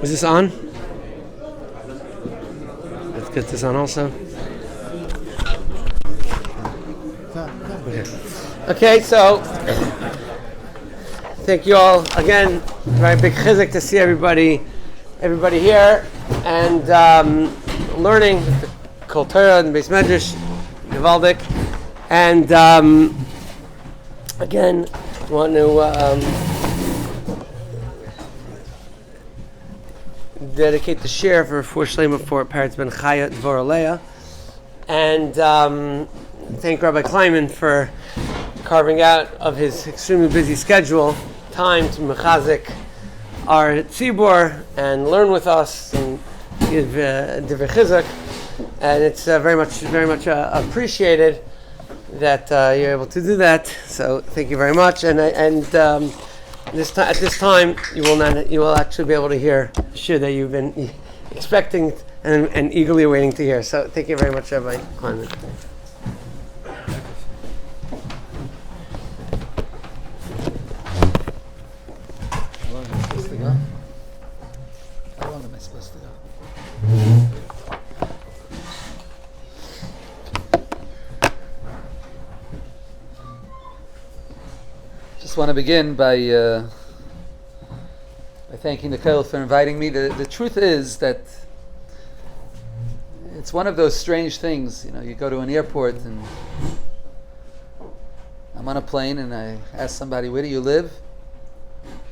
Is this on? Let's get this on also. Okay, so thank you all again. Very big chizuk to see everybody here and learning the Kol Torah and Beis Medrash, Gevaldik, and again want to dedicate the share for Shlema for parents Ben Chaya Dvor Aleya, and thank Rabbi Kleinman for carving out of his extremely busy schedule time to mechazik our tzibur and learn with us and give divrei chizuk, and it's very much appreciated that you're able to do that. So thank you very much, and at this time you will actually be able to hear the shir that you've been expecting and eagerly waiting to hear. So thank you very much, Rabbi Kleinman. How long am I supposed to go? Just want to begin by thanking the Kollel for inviting me. The truth is that it's one of those strange things. You know, you go to an airport and I'm on a plane and I ask somebody, "Where do you live?"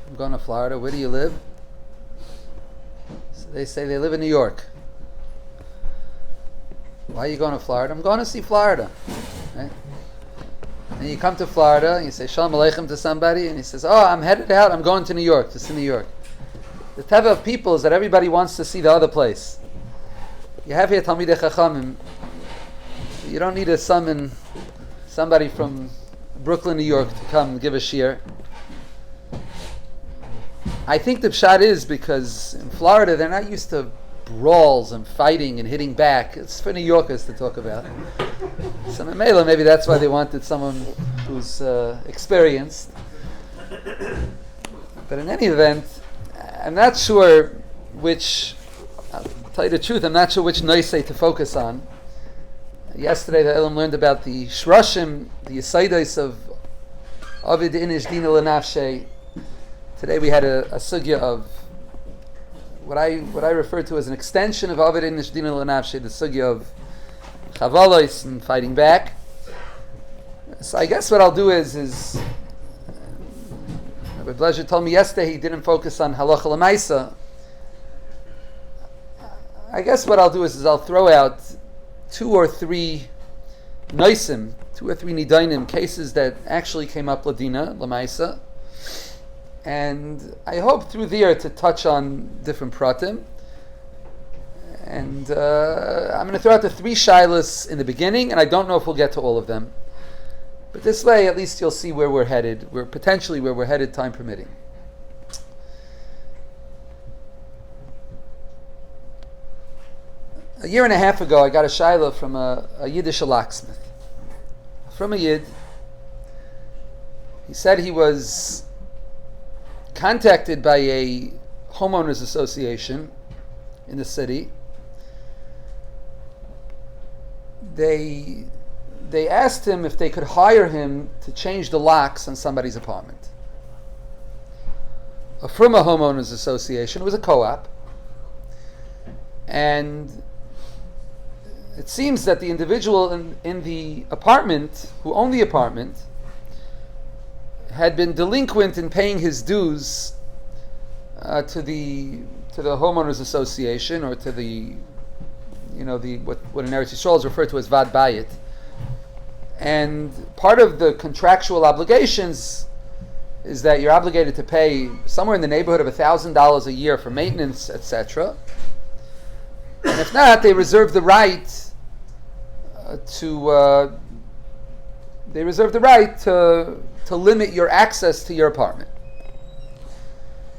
I'm going to Florida. "Where do you live?" So they say they live in New York. "Why are you going to Florida?" "I'm going to see Florida." Right? And you come to Florida and you say Shalom Aleichem to somebody and he says, "Oh, I'm headed out. I'm going to New York to see New York." The teva of people is that everybody wants to see the other place. You have here Talmidei Chachamim. You don't need to summon somebody from Brooklyn, New York to come give a shir. I think the pshat is because in Florida they're not used to brawls and fighting and hitting back. It's for New Yorkers to talk about. So maybe that's why they wanted someone who's experienced. But in any event, I'm not sure which, I'll tell you the truth, I'm not sure which noisei to focus on. Yesterday the Elam learned about the shrushim, the yesaidos of Ovid Inish Dina L'Nafshe. Today we had a sugya of what I refer to as an extension of Ovid Inish Dina L'Nafshe, the sugya of chavalos and fighting back. So I guess what I'll do is Rabbi Blezer told me yesterday he didn't focus on halacha l'maisa. I guess what I'll do is I'll throw out 2 or 3 noisim, 2 or 3 nidainim, cases that actually came up ladina l'maisa, and I hope through there to touch on different pratim. And I'm going to throw out the 3 shilas in the beginning, and I don't know if we'll get to all of them. But this way, at least you'll see where we're headed. We're potentially where we're headed, time permitting. A year and a half ago, I got a shilah from a Yiddish locksmith. From a Yid. He said he was contacted by a homeowners association in the city. They asked him if they could hire him to change the locks on somebody's apartment. From a homeowners association, it was a co-op, and it seems that the individual in the apartment, who owned the apartment, had been delinquent in paying his dues to the homeowners association, or to the what in Eretz Yisrael is referred to as vad bayit. And part of the contractual obligations is that you're obligated to pay somewhere in the neighborhood of $1,000 a year for maintenance, etc. And if not, they reserve the right to limit your access to your apartment.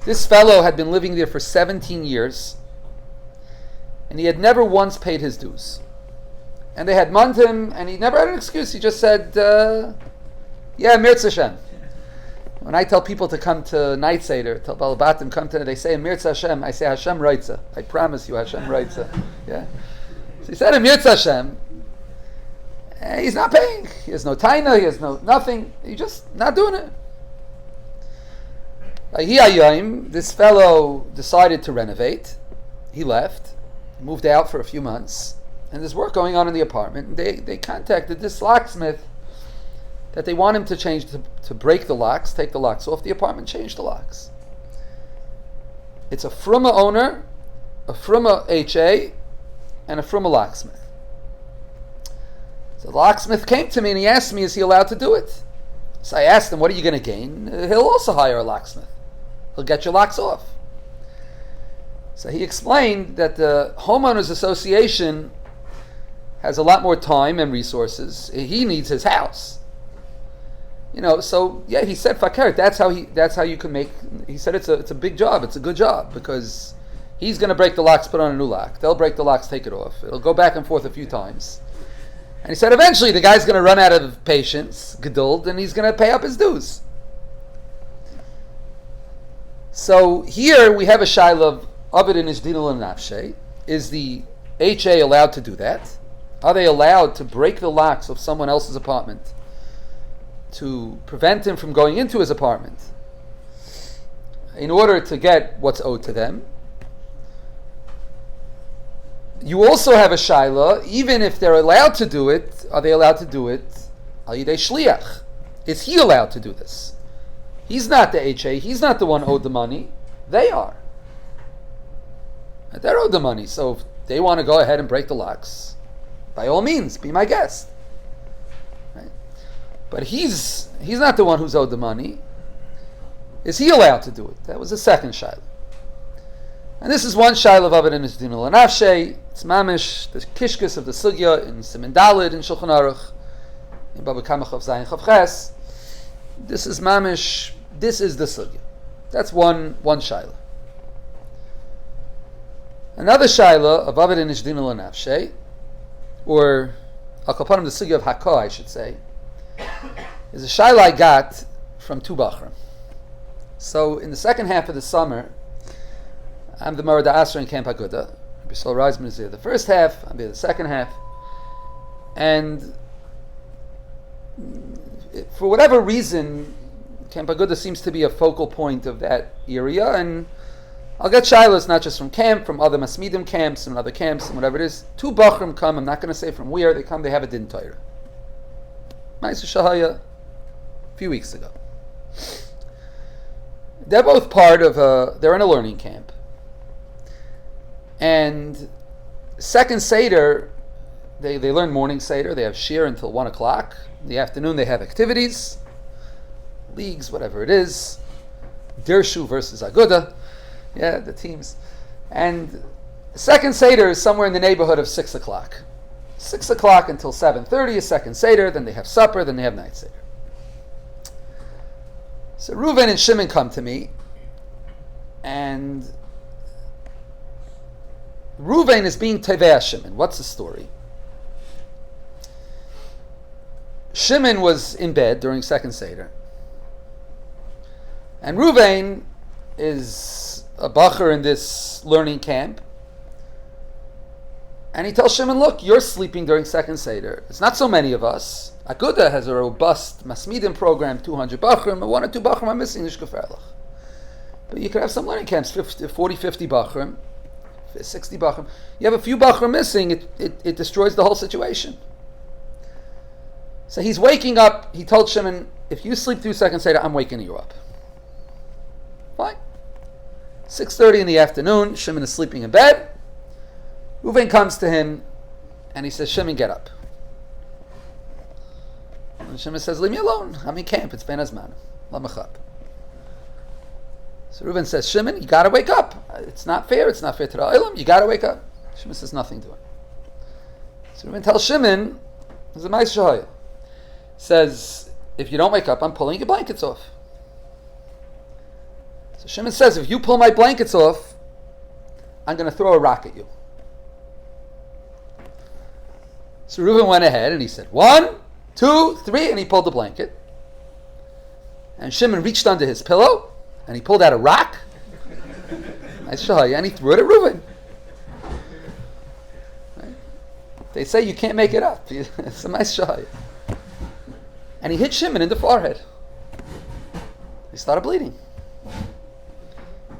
This fellow had been living there for 17 years. and he had never once paid his dues. And they had munned him, and he never had an excuse. He just said, yeah, Mirz Hashem. When I tell people to come to Night Seder, tell Balabatim come to, they say Mirz Hashem, I say Hashem Reitza. I promise you Hashem Reitza. Yeah. So he said Mirz Hashem. He's not paying. He has no taina, he has no nothing. He's just not doing it. This fellow decided to renovate. He left, moved out for a few months, and there's work going on in the apartment. They contacted this locksmith that they want him to change, to break the locks, take the locks off the apartment, change the locks. It's a Fruma owner, a Fruma HA, and a Fruma locksmith. So the locksmith came to me and he asked me, is he allowed to do it? So I asked him, what are you going to gain? He'll also hire a locksmith. He'll get your locks off. So he explained that the homeowners association has a lot more time and resources. He needs his house. So yeah, he said fakir. That's how you can make. He said it's a big job. It's a good job because he's going to break the locks, put on a new lock. They'll break the locks, take it off. It'll go back and forth a few times. And he said eventually the guy's going to run out of patience, geduld, and he's going to pay up his dues. So here we have a shaila of it in his dinul and nafshe. Is the HA allowed to do that? Are they allowed to break the locks of someone else's apartment to prevent him from going into his apartment in order to get what's owed to them? You also have a shaila, even if they're allowed to do it, are they allowed to do it al yidei shliach? Is he allowed to do this? He's not the HA, he's not the one owed the money, they are. They're owed the money, so if they want to go ahead and break the locks, by all means, be my guest. Right? But he's not the one who's owed the money. Is he allowed to do it? That was the second shaila. And this is one shaila of it in his dinul and nafshe. It's mamish, the kishkus of the sugya in Siman Daled in Shulchan Aruch, in Baba Kama Chav Zayin Chav Ches. This is mamish. This is the sugya. That's one shaila. Another shaila of Avid in his dinul and nafshe, or Al Kapanim the sugya of Hakah, I should say, is a shaila I got from two bachrim. So in the second half of the summer, I'm the Marada Asra in Camp Aguda. Bishal Reisman is there the first half, I'm there the second half. And for whatever reason, Camp Aguda seems to be a focal point of that area. And I'll get shilas not just from camp, from other Masmidim camps and other camps and whatever it is. Two Bachrim come, I'm not going to say from where they come, they have a Din Torah. Ma'aser Shahaya, a few weeks ago. They're both part of they're in a learning camp. And second Seder, they learn morning Seder, they have shir until 1 o'clock. In the afternoon they have activities, leagues, whatever it is. Dirshu versus Aguda, yeah, the teams. And second Seder is somewhere in the neighborhood of 6 o'clock. 6 o'clock until 7:30 is second Seder, then they have supper, then they have night Seder. So Reuven and Shimon come to me, and Reuven is being Tevei Shimon. What's the story? Shimon was in bed during second Seder, and Reuven is a bacher in this learning camp, and he tells Shimon, look, you're sleeping during second Seder. It's not so many of us. Aguda has a robust Masmidim program, 200 Bachrim, and 1 or 2 Bachrim are missing, Nishkaferlach. But you could have some learning camps, 40, 50 Bachrim, 60 Bachrim. You have a few Bachrim missing, it destroys the whole situation. So he's waking up, he told Shimon, if you sleep through second Seder, I'm waking you up. Fine. 6:30 in the afternoon, Shimon is sleeping in bed. Reuven comes to him, and he says, Shimon, get up. And Shimon says, leave me alone. I'm in camp. It's Ben Azman. Lamachab. So Reuven says, Shimon, you got to wake up. It's not fair. It's not fair to the Olam. You got to wake up. Shimon says, nothing to it. So Reuven tells Shimon, there's a Ma'aser Shahaya. Says, if you don't wake up, I'm pulling your blankets off. So Shimon says, if you pull my blankets off, I'm going to throw a rock at you. So Reuven went ahead and he said, 1, 2, 3, and he pulled the blanket. And Shimon reached under his pillow and he pulled out a rock. I show you, and he threw it at Reuven. Right? They say you can't make it up. It's a nice show. And he hit Shimon in the forehead. He started bleeding.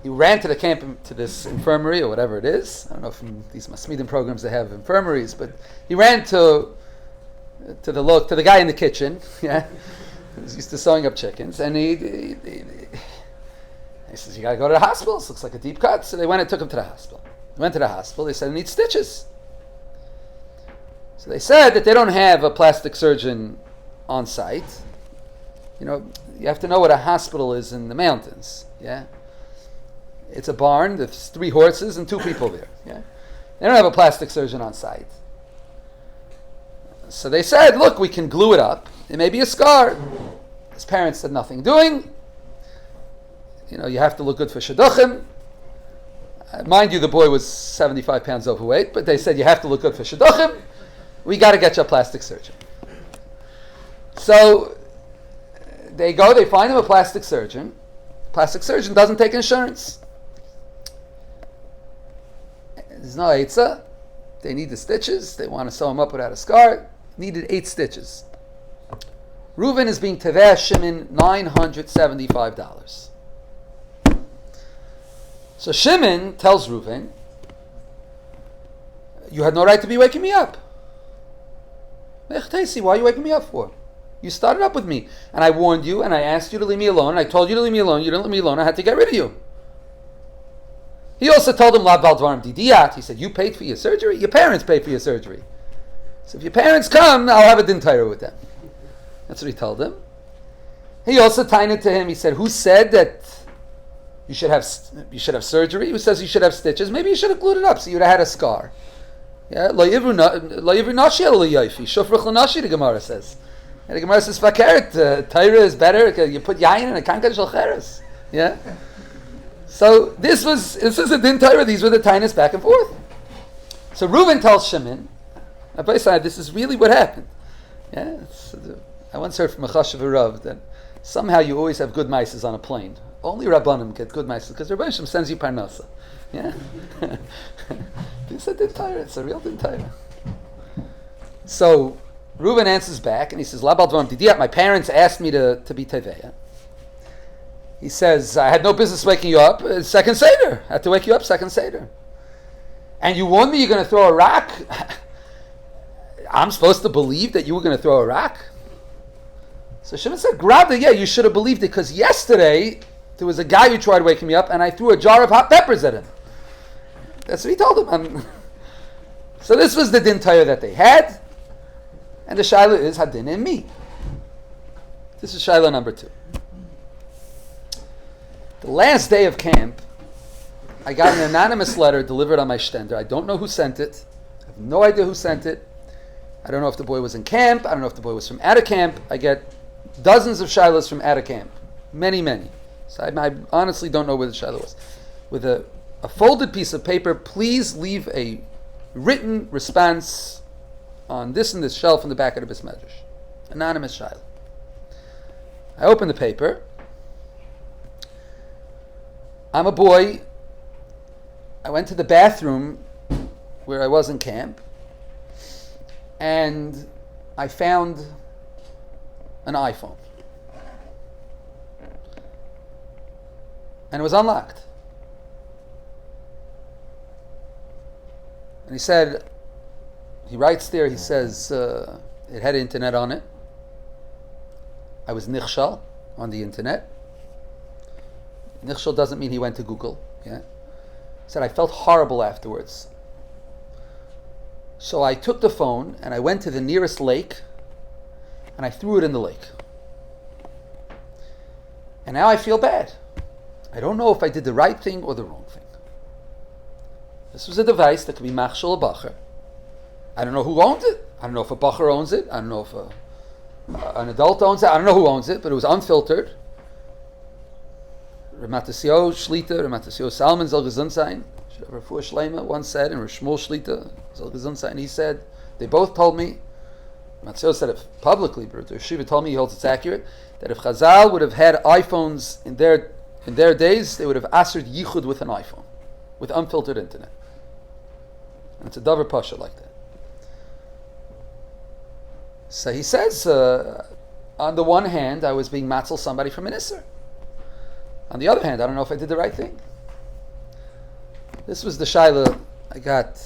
He ran to the camp, to this infirmary or whatever it is. I don't know if in these Masmidim programs they have infirmaries, but he ran to the guy in the kitchen. Yeah, he was used to sewing up chickens, and he says, "You got to go to the hospital. This looks like a deep cut." So they went and took him to the hospital. He went to the hospital. They said, "He needs stitches." So they said that they don't have a plastic surgeon on site. You know, you have to know what a hospital is in the mountains. Yeah. It's a barn. There's 3 horses and 2 people there. Yeah, they don't have a plastic surgeon on site. So they said, "Look, we can glue it up. It may be a scar." His parents said, "Nothing doing. You know, you have to look good for shidduchim." Mind you, the boy was 75 pounds overweight, but they said you have to look good for shidduchim. We got to get you a plastic surgeon. So they go. They find him a plastic surgeon. Plastic surgeon doesn't take insurance. There's no eitzah. They need the stitches. They want to sew him up without a scar. Needed 8 stitches. Reuven is being teveh Shimon $975. So Shimon tells Reuven, "You had no right to be waking me up. Why are you waking me up for? You started up with me, and I warned you, and I asked you to leave me alone, and I told you to leave me alone. You didn't leave me alone. I had to get rid of you." He also told him, "Lav baldvarim didiyat." He said, "You paid for your surgery. Your parents paid for your surgery. So if your parents come, I'll have a din Torah with them." That's what he told him. He also tied it to him. He said, "Who said that you should have surgery? Who says you should have stitches? Maybe you should have glued it up so you'd have had a scar." Yeah, lo yivru nashi el yafi shofrach l'nashi. The Gemara says. And the Gemara says, "Fakert, Torah is better. You put yayin in a kankan shel cheres." Yeah. So this is a din Torah. These were the tainas back and forth. So Reuven tells Shimon, "Rabbi Side, this is really what happened." Yeah. I once heard from a chashuv Rav that somehow you always have good mices on a plane. Only Rabbanim get good mices because Rabbi Shem sends you parnasa. Yeah. This is a din Torah. It's a real din Torah. So Reuven answers back and he says, "Labal dvarim didiyat." My parents asked me to be teveya. He says, "I had no business waking you up. Second Seder. I had to wake you up second Seder. And you warned me you're going to throw a rock. I'm supposed to believe that you were going to throw a rock?" So Shimon said, "Grabda, yeah, you should have believed it because yesterday there was a guy who tried waking me up and I threw a jar of hot peppers at him." That's what he told him. So this was the din Torah that they had. And the shaila is hadin in me. This is shaila number 2. The last day of camp, I got an anonymous letter delivered on my shtender. I don't know who sent it. I have no idea who sent it. I don't know if the boy was in camp. I don't know if the boy was from out of camp. I get dozens of shailas from out of camp. Many, many. So I honestly don't know where the shaila was. With a folded piece of paper, please leave a written response on this and this shelf in the back of the Bismedrash. Anonymous shaila. I open the paper. I'm a boy. I went to the bathroom where I was in camp, and I found an iPhone. And it was unlocked. And he writes there, he says, it had internet on it. I was nichshal on the internet. Nichshal doesn't mean he went to Google. Yeah. He said, I felt horrible afterwards. So I took the phone and I went to the nearest lake and I threw it in the lake. And now I feel bad. I don't know if I did the right thing or the wrong thing. This was a device that could be machshel a bacher. I don't know who owns it. I don't know if a bacher owns it. I don't know if an adult owns it. I don't know who owns it, but it was unfiltered. Ramatasio Shlita, Ramatasio Salman Zal Gesund sein. Rabbi Shleima once said, and Rosh Shmuel Shlita, and he said, they both told me, Matzio said it publicly, but Shiva told me he holds it's accurate, that if Chazal would have had iPhones in their days, they would have assered yichud with an iPhone, with unfiltered internet. And it's a davar pasha like that. So he says, on the one hand, I was being matzel somebody from an isser. On the other hand, I don't know if I did the right thing. This was the shaila I got.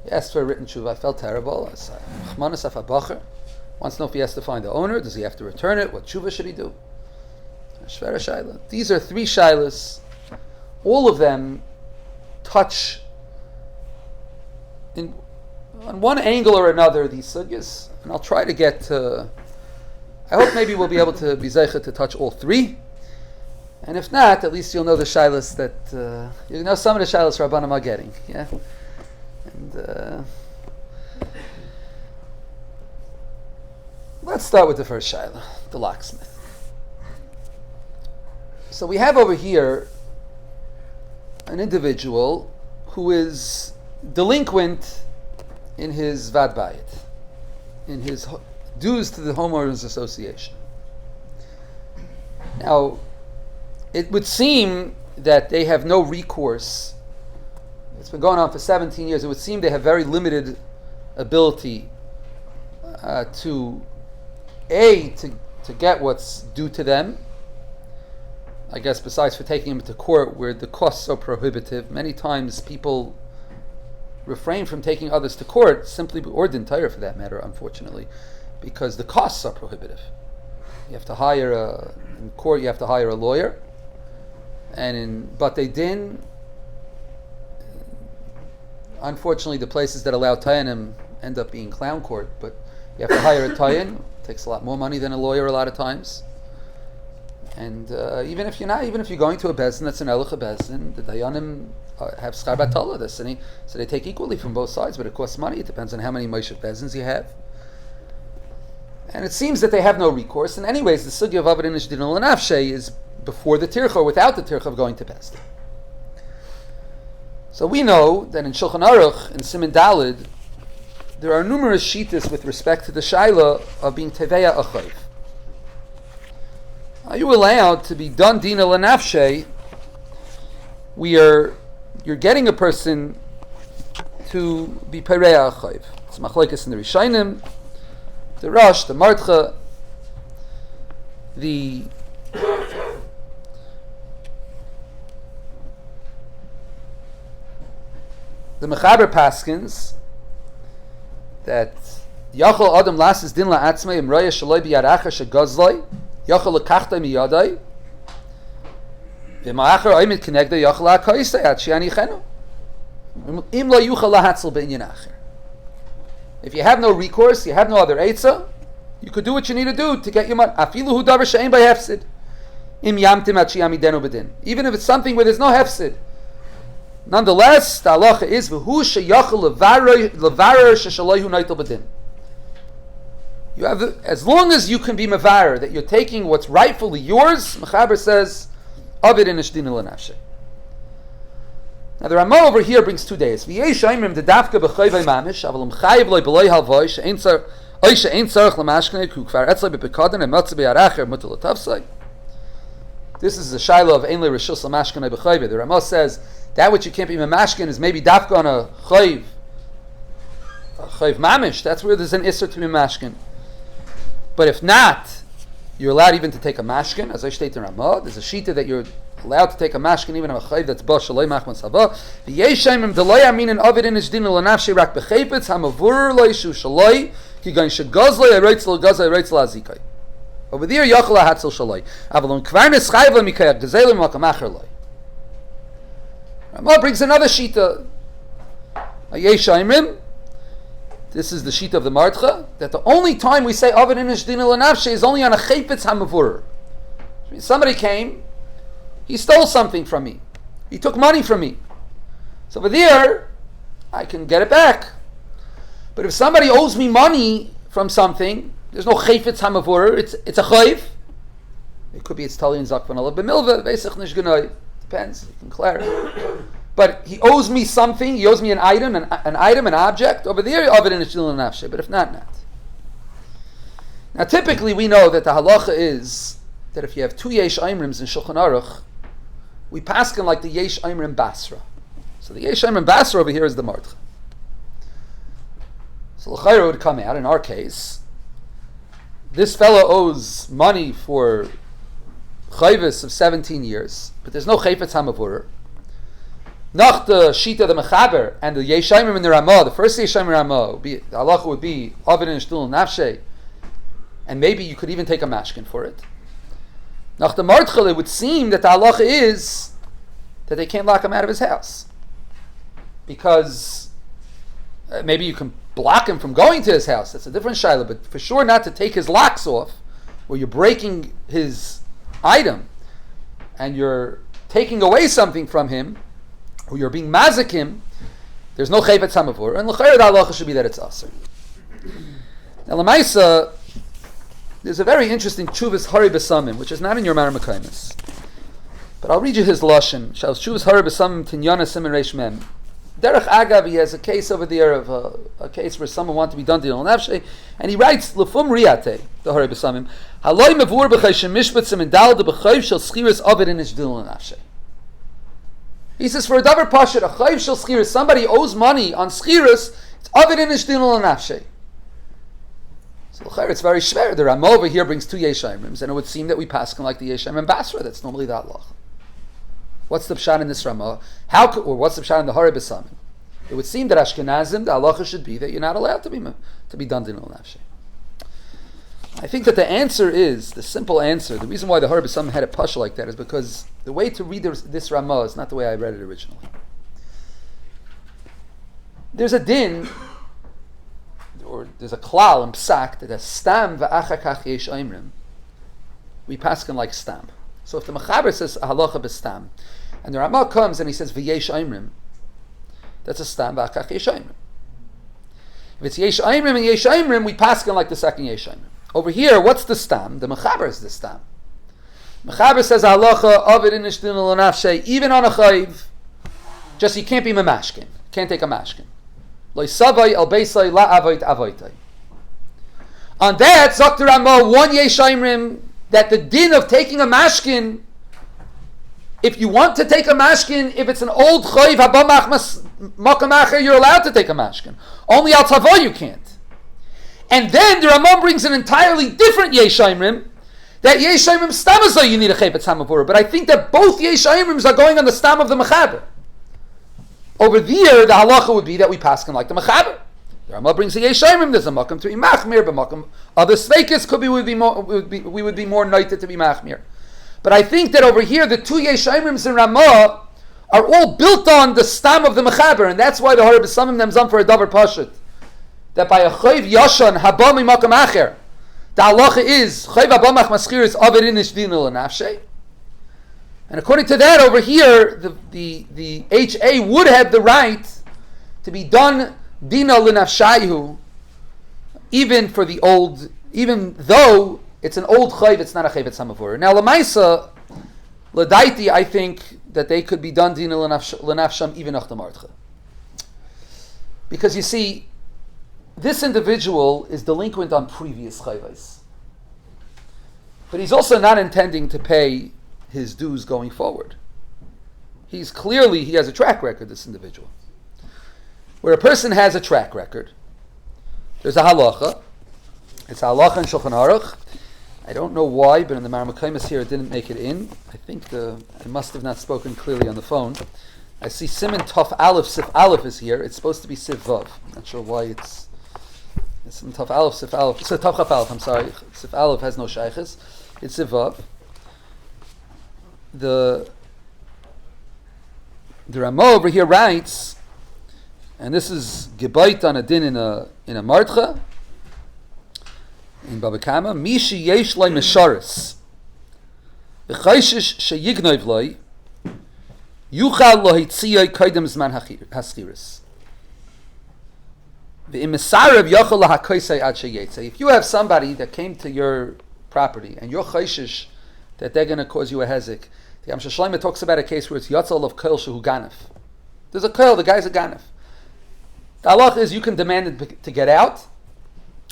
He asked for a written tshuva. I felt terrible. I said, wants to know if he has to find the owner. Does he have to return it? What tshuva should he do? Shvera shaila. These are three shailas. All of them touch on one angle or another these sugyas. And I'll try to get to... I hope maybe we'll be able to be zeicha to touch all three. And if not, at least you'll know the shilas that... you know some of the shilas Rabbanim are getting. Yeah? And let's start with the first shaila, the locksmith. So we have over here an individual who is delinquent in his vad bayit, in his dues to the homeowners association. Now, it would seem that they have no recourse. It's been going on for 17 years. It would seem they have very limited ability to get what's due to them. I guess besides for taking him to court where the costs are prohibitive. Many times people refrain from taking others to court, simply, or the entire for that matter, unfortunately, because the costs are prohibitive. You have to hire in court you have to hire a lawyer, and in Batei Din, unfortunately the places that allow tayanim end up being clown court, but you have to hire a tayan. It takes a lot more money than a lawyer a lot of times. And even if you're going to a bezdin that's an elucha bezdin, the dayanim have schar batala, so they take equally from both sides, but it costs money. It depends on how many moshe bezdins you have. And it seems that they have no recourse. And anyways, the sugya of avad inish dinul nafshe is before the tircha or without the tircha of going to bezdin. So we know that in Shulchan Aruch, in Siman Dalid, there are numerous shittas with respect to the shaila of being teveya achayv. Are you allowed to be done dina lanafshe where you're getting a person to be pereya achayv? It's machlekes in the Rishayim, the Rosh, the Martcha, the Mechaber Paskins that Yachol Adam Lasses Din La'atzmei Imraya Shaloi B'Yaracha Shegazloi Yachol Lekachta Miyadai V'Ma'achar Oimid Kenegda Yachol HaKoisei Ad Shiani Chenu Im Lo Yuchal Lahatzel B'Inyan Acher. If you have no recourse, you have no other Eitzah, you could do what you need to do to get your money. Afilu Hu Davar She'ein By Hefsid Im Yamtim Ad Shiami Denu B'Din. Even if it's something where there's no Hefsid, nonetheless, the halacha is v'hu sheyachol levarer sheshalohu neitel b'din. You have, as long as you can be mevarer that you're taking what's rightfully yours. Mechaber says, avid inish dinul nafshe. Now the Ramah over here brings 2 days. V'yesh aimrim the dafka b'chayvay mamish aval chayiv loy b'loy halvoy she'ein tzarich lamashknei kukvar etzlay b'pekaden and matzah b'yaracher mutal atavsay. This is the shaila of ein le rishus lamashknei b'chayvay. The Ramah says that which you can't be mamashkin is maybe dafka on a chayv mamish. That's where there's an isser to be mamashkin. But if not, you're allowed even to take a mashkin. As I state in Ramah, there's a shita that you're allowed to take a mashkin even on a chayv that's ba shaloi machman sabah. V'yeshaimim deloy aminin avid in isdin l'nafshi rak b'chaypetz hamavur lo yishu shaloi ki gan shegazloi areitz l'gazloi areitz l'azikay. Over there, yachol ha'hatzel shaloi. Avalon kvar neschayv l'mikayach gezelim l'makam acher loi. Ramah brings another shita. Ayeshaimim. This is the shita of the Martcha, that the only time we say Avid Inish Dina L'Nafshe is only on a Chaypetz HaMavur. Somebody came, he stole something from me. He took money from me. So over there, I can get it back. But if somebody owes me money from something, there's no Chaypetz HaMavur, it's a Chayv. It could be it's Tali and Zakvan Allah B'Milva, Vesach Nish Gnoi. Depends, you can clarify. but he owes me something. He owes me an item, an object. Over there, Ovid in Shdil Nafshe. But if not. Now, typically, we know that the halacha is that if you have two Yesh Aimrims in Shulchan Aruch, we paskin like the Yesh Aimrim Basra. So the Yesh Aimrim Basra over here is the Mordcha. So l'chayra would come out, in our case, this fellow owes money for chayvus of 17 years, but there's no chayfetz hamavurah. Nach the shita the mechaber and the Yesh Aimrim in the Ramah, the first Yesh Aimrim Ramah, the halacha would be Ovid in Shdil Nafshe, and maybe you could even take a mashkin for it. Nach the Mordcha, it would seem that the halacha is that they can't lock him out of his house. Because maybe you can block him from going to his house. That's a different shayla, but for sure not to take his locks off, where you're breaking his item, and you're taking away something from him, or you're being mazik him, there's no chayvet samavur, and l'chayr the halacha should be that it's aser. Now, l'maisa, there's a very interesting Tshuvas Hari B'Samim, which is not in your Mar Mekaymis. But I'll read you his lashon. Shal Tshuvas Hari B'Samim Tinyana Siman Reish Mem. Derech Agav, he has a case over there of a case where someone wanted to be done to Dinul Nafshe, and he writes Lefum Riyate, the Hari B'Samim, Haloi Mavur B'Chayshim Mishpatzim and Dal de B'Chayv Shal Schiris Ovid in Ish Dinul Nafshe. He says, for a davar pashat, a Chayv Shal Schiris, somebody owes money on Schiris, it's Ovid in Ish Dinul Nafshe. It's very schwer. The Ramah over here brings two Yesh Aimrims, and it would seem that we pass like the Yesh Aimrim Basra. That's normally the halacha. What's the pshat in this Ramah? Or what's the pshat in the Hari B'Samim? It would seem that Ashkenazim, the halacha should be that you're not allowed to be done Dinul Nafshe. I think that the answer is, the simple answer, the reason why the Hari B'Samim had a pasha like that is because the way to read this Ramah is not the way I read it originally. There's a din, or there's a klal and psak that a stam va'achakach yesh aimrim, we paskin like stam. So if the mechaber says halacha b'stam, and the Ramah comes and he says v'yesh aimrim, that's a stam va'achakach yesh aimrim. If it's yesh aimrim and yesh aimrim, we paskin like the second yesh aimrim. Over here, what's the stam? The mechaber is the stam. Mechaber says halacha avid in ishdin l'nafshe, even on a chayv, just you can't be memashkin, can't take a mashkin. On that, Dr. Ramah, one Yesh Aimrim, that the din of taking a mashkin, if you want to take a mashkin, if it's an old chayv, you're allowed to take a mashkin. Only al tavo you can't. And then the Ramah brings an entirely different Yesh Aimrim, that Yesh Aimrim stamazah you need a chayvet samavura. But I think that both Yesh Aimrims are going on the stam of the mechaber. Over there, the halacha would be that we pass him like the mechaber. The Ramah brings a Yesh Aimrim, there's a makam to be machmir, but makam other sveikis could be we would be more knighted to be machmir. But I think that over here, the two Yesh Aimrims in Ramah are all built on the stam of the mechaber, and that's why the Hari B'Samim nemzam for a davar pashut. That by a chayv yashan haba mi makam acher, the halacha is chayv haba mach maschir is aver in ishdinul nafshe. And according to that, over here, the HA would have the right to be done dina l'nafshayu, even for the old, even though it's an old chayv, it's not a chayv, it's samavur. Now, l'maisa, l'daiti, I think that they could be done dina l'nafsham even nach the martcha. Because you see, this individual is delinquent on previous chayvais. But he's also not intending to pay his dues going forward. He has a track record, this individual. Where a person has a track record, there's a halacha. It's a halacha in Shulchan Aruch. I don't know why, but in the Mar Mekaymis here it didn't make it in. I think I must have not spoken clearly on the phone. I see Siman Tov Aleph, Sif Aleph is here. It's supposed to be Sif Vav. I'm not sure why it's Siman Tov Aleph, Sif Aleph. So Tov Chaf Aleph, I'm sorry. Sif Aleph has no shaykhis. It's Sif Vav. The Ramah over here writes, and this is gebayt on a din in a martcha in Baba Kama, Mishi yesh lay mesharis v'chayshish sheyignov lay yuchal lo hitziyay kaidem zman haschiris v'imisarev yachal lahakoisay ad sheyetze. If you have somebody that came to your property and you're chayshish that they're going to cause you a hezek, the Amshas Shlomo talks about a case where it's Yatzal of Koil Shehu Ganef. There's a koil, the guy's a ganef. The halach is you can demand him to get out,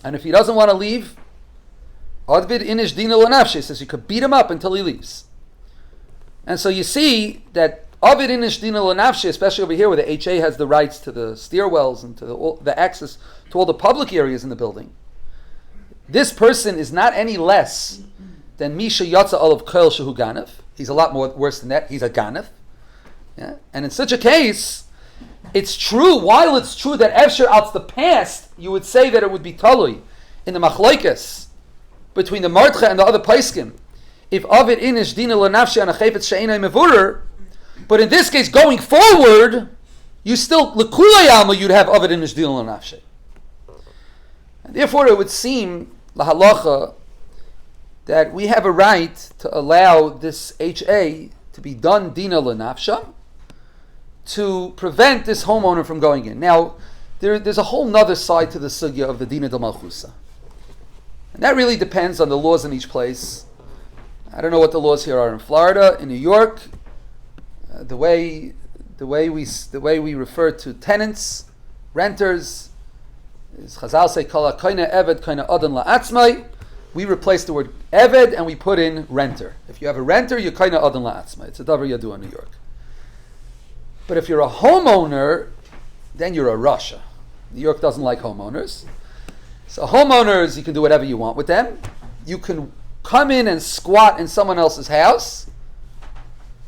and if he doesn't want to leave, Advid inish dina l'nafshe says you could beat him up until he leaves. And so you see that Avid inish dina l'nafshe, especially over here where the HA has the rights to the stairwells and to the access to all the public areas in the building, this person is not any less than Misha Yatza Olav Koil Shehu Ganef. He's a lot more worse than that. He's a Ganef. Yeah? And in such a case, it's true, while it's true that Efsher out the past, you would say that it would be Talui in the Machlokes between the Martcha and the other Paiskim. If Avid inish dina l'nafshe and a chayfetz she'enai mevurer, but in this case, going forward, you still l'kulei alma you'd have Avid inish dina l'nafshe. And therefore, it would seem lahalacha that we have a right to allow this HA to be done dina l'nafshe to prevent this homeowner from going in. Now, there's a whole nother side to the sugya of the dina de malchusa, and that really depends on the laws in each place. I don't know what the laws here are in Florida, in New York. The way we refer to tenants, renters, is Chazal say kala kaina eved kaina adan la'atzmai. We replace the word eved and we put in renter. If you have a renter, you're kaina adan la'atzmai. It's a davar yadu in New York. But if you're a homeowner, then you're a Russia. New York doesn't like homeowners. So homeowners, you can do whatever you want with them. You can come in and squat in someone else's house,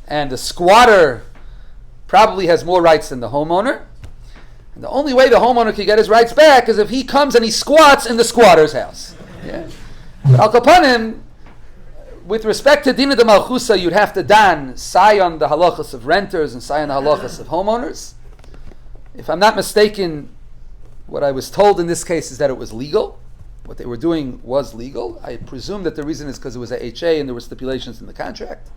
and the squatter probably has more rights than the homeowner. And the only way the homeowner can get his rights back is if he comes and he squats in the squatter's house. Yeah? But Al Kapanim, with respect to Dina de Malchusa, you'd have to dan say on the halachas of renters and say on the halachas of homeowners. If I'm not mistaken, what I was told in this case is that it was legal. What they were doing was legal. I presume that the reason is because it was a HA and there were stipulations in the contract.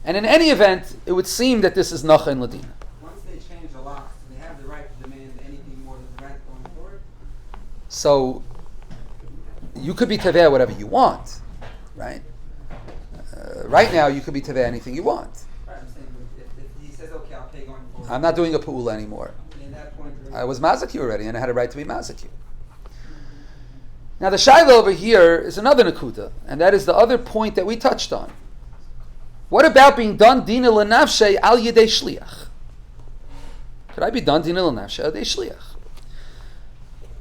And in any event, it would seem that this is Nacha and Ladina. Once they change the locks, do they have the right to demand anything more than the rent going forward? So, you could be Teveh whatever you want, right? Right now, you could be Teveh anything you want. Right, I'm saying if he says, okay, I'll pay going forward. I'm not doing a Pu'ula anymore. In that point, I was Mazaki already, and I had a right to be Mazaki. Now the Shaila over here is another Nakuda, and that is the other point that we touched on. What about being done Dina L'Nafshe Al Yedei Shliach? Could I be done Dina L'Nafshe Al Yedei Shliach?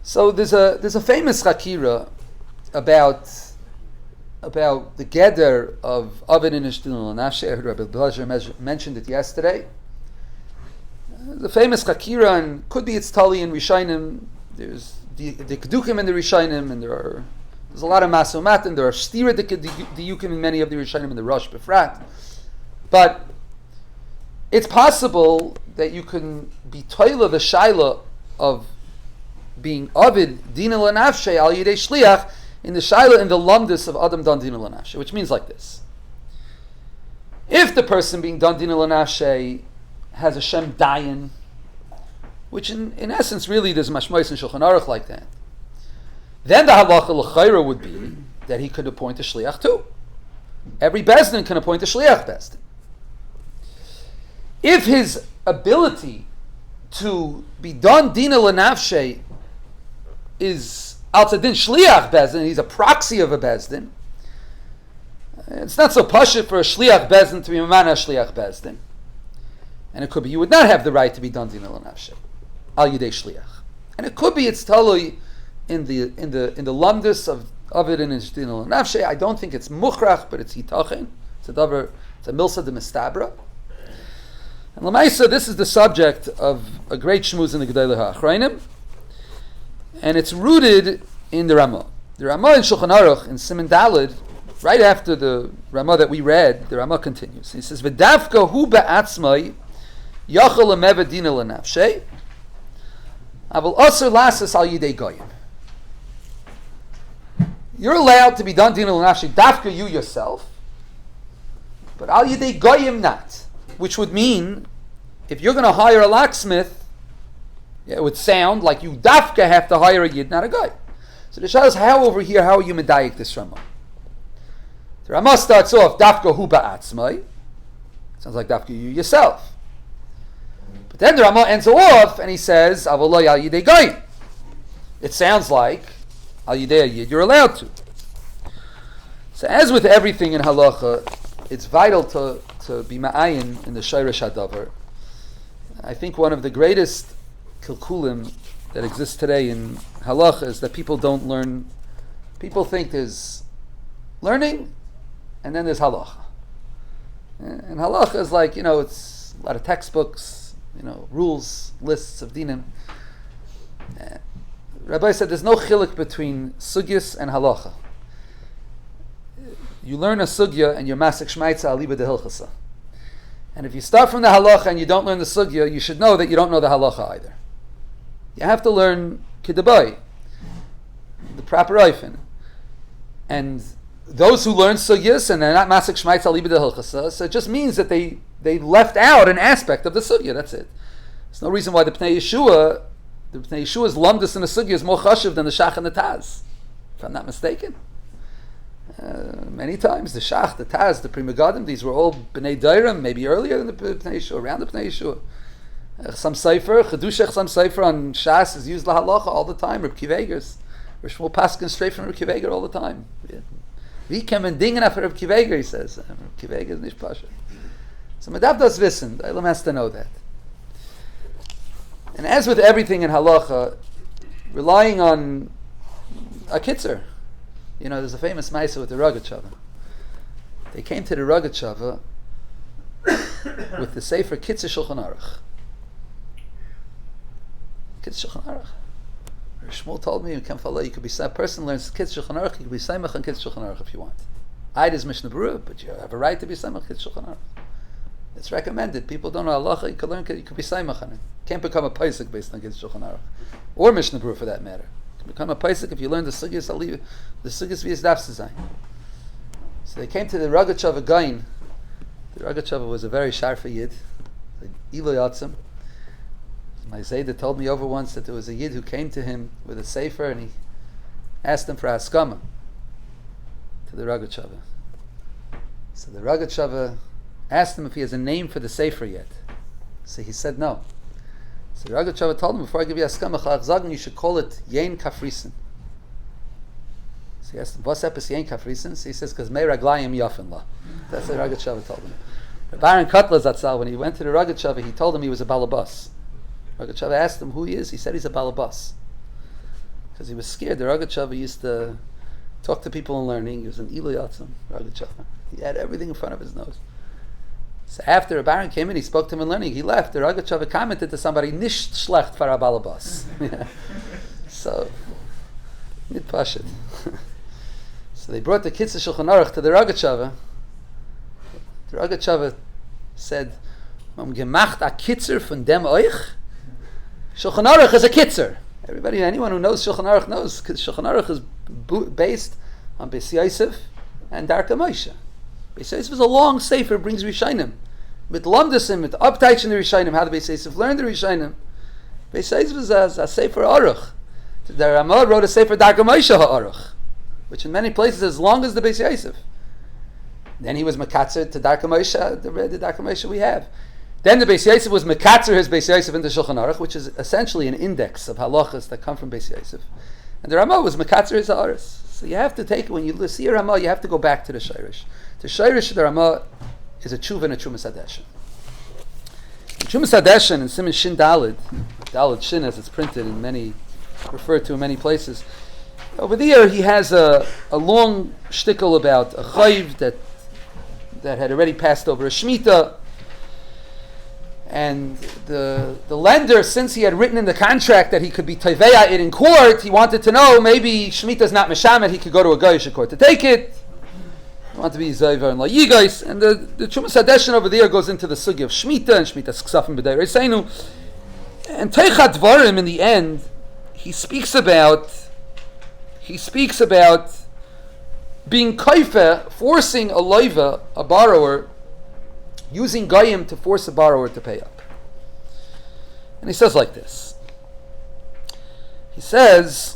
So there's a famous Chakira about the Geder of Avid Inish Dina L'Nafshe. I heard Rabbi Doniel Osher mentioned it yesterday. The famous Chakira, and could be it's Tali and Rishainim. There's the Kedukim in the Rishainim, and there's a lot of Masumat, and there are Stira Diyukim in many of the Rishainim in the Rosh Befrat. But it's possible that you can be Toila the Shaila of being Avid Dina L'Nafshe Al Yidei Shliach in the Shaila in the Lumdus of Adam Dan Dina L'Nafshe, which means like this. If the person being done Dina L'Nafshe has a Shem Dayan, which in essence really there's mashmois in Shulchan Aruch like that, then the halacha l'chayra would be that he could appoint a shliach too. Every bezdin can appoint a shliach bezdin. If his ability to be done dina l'nafshe is al-tzadin shliach bezdin, he's a proxy of a bezdin, it's not so pashut for a shliach bezdin to be a man a shliach bezdin. And it could be you would not have the right to be done dina l'nafshe al yidei shliach, and it could be it's talui in the lumdus of it in his dina l'nafshe. I don't think it's muchrach, but it's hitachen. It's a milsa de mistabra. And l'maisa, this is the subject of a great shmuz in the Gedolei HaAchrayim, and it's rooted in the Ramah. The Ramah in Shulchan Aruch in Siman Daled, right after the Ramah that we read, the Ramah continues. He says, "V'davka hu ba'atzmai yachol lemeved dina l'nafshe, aval aser lasas al yidei goyim." You're allowed to be done dina l'nafshe, dafka you yourself, but al yidei goyim not. Which would mean, if you're going to hire a locksmith, it would sound like you dafka have to hire a yid, not a guy. So the Shah is, how over here, how are you medayik this Ramah? The Ramah starts off, dafka hu ba'atzmai. Sounds like dafka you yourself. But then the Rama ends it off and he says, Avoloi al yidei goyim. It sounds like al yidei yid, you're allowed to. So as with everything in halacha, it's vital to be ma'ayin in the shayresh hadavar. I think one of the greatest kilkulim that exists today in halacha is that people don't learn. People think there's learning and then there's halacha. And halacha is like, it's a lot of textbooks, rules, lists of dinim. Rabbi said there's no chilik between sugyas and halacha. You learn a sugya and you're masik shmaitza aliba de hilchasa. And if you start from the halacha and you don't learn the sugya, you should know that you don't know the halacha either. You have to learn kidabai, the proper oifen. And those who learn sugyas and they're not masik shmaitza aliba de hilchasa, so it just means that they left out an aspect of the sugya. That's it. There's no reason why the Pnei Yeshua's lumdus in the sugya is more chashuv than the shach and the taz, if I'm not mistaken. Many times the shach, the taz, the prima gadim, these were all b'nei dairam, maybe earlier than the Pnei Yeshua, around the Pnei Yeshua. Some sefer, chedushech some sefer on shas is used lahalacha all the time. Reb Kiveger's, Rosh Shmuel Paskin straight from Reb Kiveger all the time. We came and dingen after Reb Kiveger, he says. Reb Kiveger is nicht pasha. So Medav does wissen. The Elam has to know that. And as with everything in halacha, relying on a kitzer. There's a famous ma'aseh with the Rogatchover. They came to the Rogatchover with the sefer Kitzur Shulchan Aruch. Kitzur Shulchan Aruch. Shmuel told me, you could be a person learns Kitzur Shulchan Aruch, you could be Saimach on Kitzur Shulchan Aruch if you want. Eid is Mishnah Berurah, but you have a right to be Saimach Kitzur Shulchan Aruch. It's recommended. People don't know halacha, you could learn, you could be Saimach on it. Can't become a Paisik based on Kitzur Shulchan Aruch. Or Mishnah Berurah for that matter. Become a paisik if you learn the sugyas. I'll leave it. The sugyas v'yis daf design. So they came to the Rogatchover Gain. The Rogatchover was a very sharfa yid, Elul Yarchei. My Zayda told me over once that there was a yid who came to him with a sefer and he asked him for haskama to the Rogatchover. So the Rogatchover asked him if he has a name for the sefer yet. So he said no. So the Rogatchover told him, before I give you haskama, you should call it Yein Kafrisen. So he asked him, what's up is Yein Kafrisen? So he says, because Mei Raglayim Yafin La. That's what Rogatchover told him. Rabbi Kollel Zatzal, when he went to the Rogatchover, he told him he was a balabas. Rogatchover asked him who he is. He said he's a balabas. Because he was scared. The Rogatchover used to talk to people in learning. He was an Elul Yarchei Rogatchover. He had everything in front of his nose. So after a baron came in, he spoke to him in learning. He left. The Rogatchover commented to somebody, "Nicht schlecht for a balabas." So, mit pashit. So they brought the Kitzur Shulchan Aruch to the Rogatchover. The Rogatchover said, "Mam gemacht a Kitzur von dem euch." Shulchan Aruch is a Kitzur. Anyone who knows Shulchan Aruch knows Shulchan Aruch is based on Beis Yosef and Darkei Moshe. Beis Yosef is a long sefer, brings Rishonim. With Lamdasim, with Upteich in the Rishonim, how the Beis Yosef learned the Rishonim. Beis Yosef is a sefer Aruch. The Ramah wrote a sefer Darkei Moshe HaAruch, which in many places is as long as the Beis Yosef. Then he was Mekatzer to Darkei Moshe, the Darkei Moshe we have. Then the Beis Yosef was Mekatzer his Beis Yosef into Shulchan Aruch, which is essentially an index of halachas that come from Beis Yosef. And the Ramah was Mekatzer his Ha'aris. So you have to take, when you see a Ramah, you have to go back to the Shayrish. The Shayrish of the Ramah is a tshuva and a Trumas Hadeshen. Trumas Hadeshen in Siman Shin Daled Shin as it's printed in many, referred to in many places. Over there he has a long shtickle about a chayv that had already passed over a shmita. And the lender, since he had written in the contract that he could be teveya it in court, he wanted to know maybe Shemitah's not meshamet, he could go to a Goyish court to take it. He wanted to be Zayver and La Yigais. And the Trumas Hadeshen over there goes into the sugi of Shemitah and Shemitah's Ksafim B'dei Reisenu. And Teichat Dvarim in the end, he speaks about being kaifa, forcing a loiva, a borrower, using Goyim to force a borrower to pay up. And he says like this. He says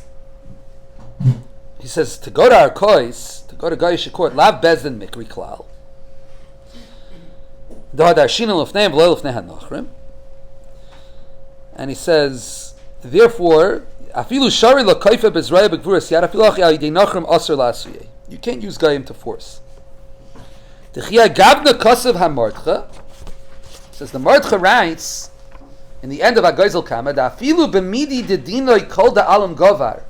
to go to our kois, to go to Goyish court, lav bezdin mikri klal. And he says, therefore, afilu shari la kaifa bezraya begvuras yad afilu achi al yidei nachrim aser la'asuyeh. You can't use Goyim to force. Techia gavna kasav ha-mordcha. Says the Mordcha writes in the end of Agoizel Kama, da afilu b'midi dedinoi kol da'alam govar.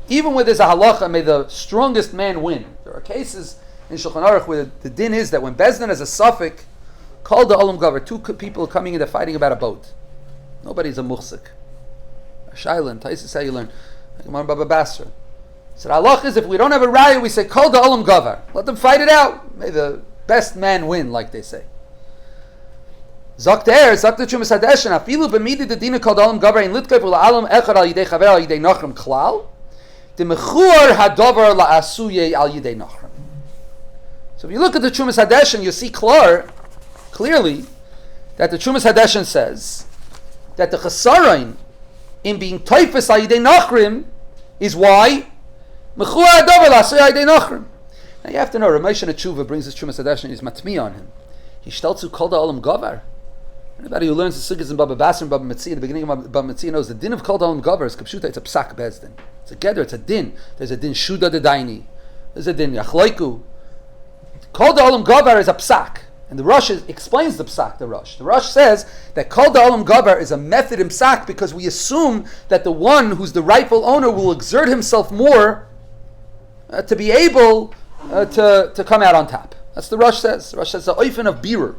Even when there's a halacha, may the strongest man win. There are cases in Shulchan Aruch where the din is that when Bezdin has a suffix, kol da'alam govar, two people are coming in, they're fighting about a boat. Nobody's a muhsik. A shailan, Taisus, how you learn. Gemara Baba Basra. So the halach is if we don't have a raya, we say kol da'alam govar. Let them fight it out. May the best man win, like they say. Zakt the Chumas Hadeshen, afilu b'midi dedina kol da'alam govar in litkayf ula'alam echad al yidei chaver al yidei nachrim klal. Demechuar hadover la'asuyeh al yidei nachrim. So if you look at the Chumas Hadeshen, you see clearly that the Chumas Hadeshen says that the chasarain in being toifus al yidei nachrim is why mechuar hadover la'asuyeh al yidei nachrim. Now you have to know, Ramesha Tshuva brings his Chumas Hadeshen, is matmi on him. He shteltzu kol da'alam govar. Anybody who learns the sugyas in Baba Basra and Baba Metzia, the beginning of Baba Metzia knows the din of kol da'alam govar is kapshuta. It's a psak bezdin. It's a geder. It's a din. There's a din shuda dedaini. There's a din yachloiku. Kol da'alam govar is a psak, and the Rosh explains the psak. The Rosh says that kol da'alam govar is a method in psak because we assume that the one who's the rightful owner will exert himself more to be able to come out on top. That's the Rosh says. The Rosh says the oifen of birur.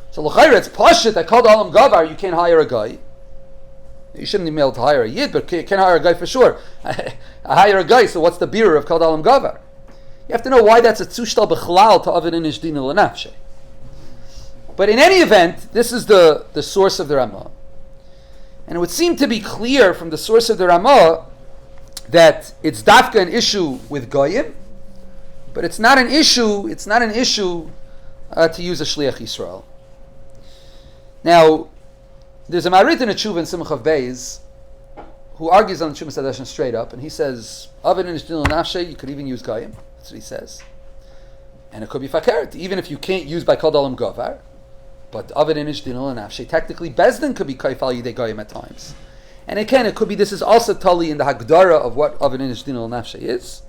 So l'chayra, it's pashut that kol da'alam gavar, you can't hire a guy. You shouldn't be able to hire a yid, but you can hire a guy for sure. I hire a guy, so what's the birur of kol da'alam gavar? You have to know why that's a tzushtal b'chlal to avid inish dina l'nafshe. But in any event, this is the source of the Ramah. And it would seem to be clear from the source of the Ramah that it's dafka an issue with goyim, but it's not an issue to use a shliach Yisrael. Now, there's a Marit in a Tshuva in Simchav Beis who argues on the Chumas Hadeshen straight up, and he says, Avid in Ishdil Nafshe, you could even use Goyim. That's what he says. And it could be Fakert, even if you can't use by Kol Dalam Govar, but Avid in Ishdil Nafshe, technically Bezdin could be Kaifal Yidei Goyim at times. And again, it could be this is also Tali in the Hagdara of what Avid in Ishdil Nafshe is.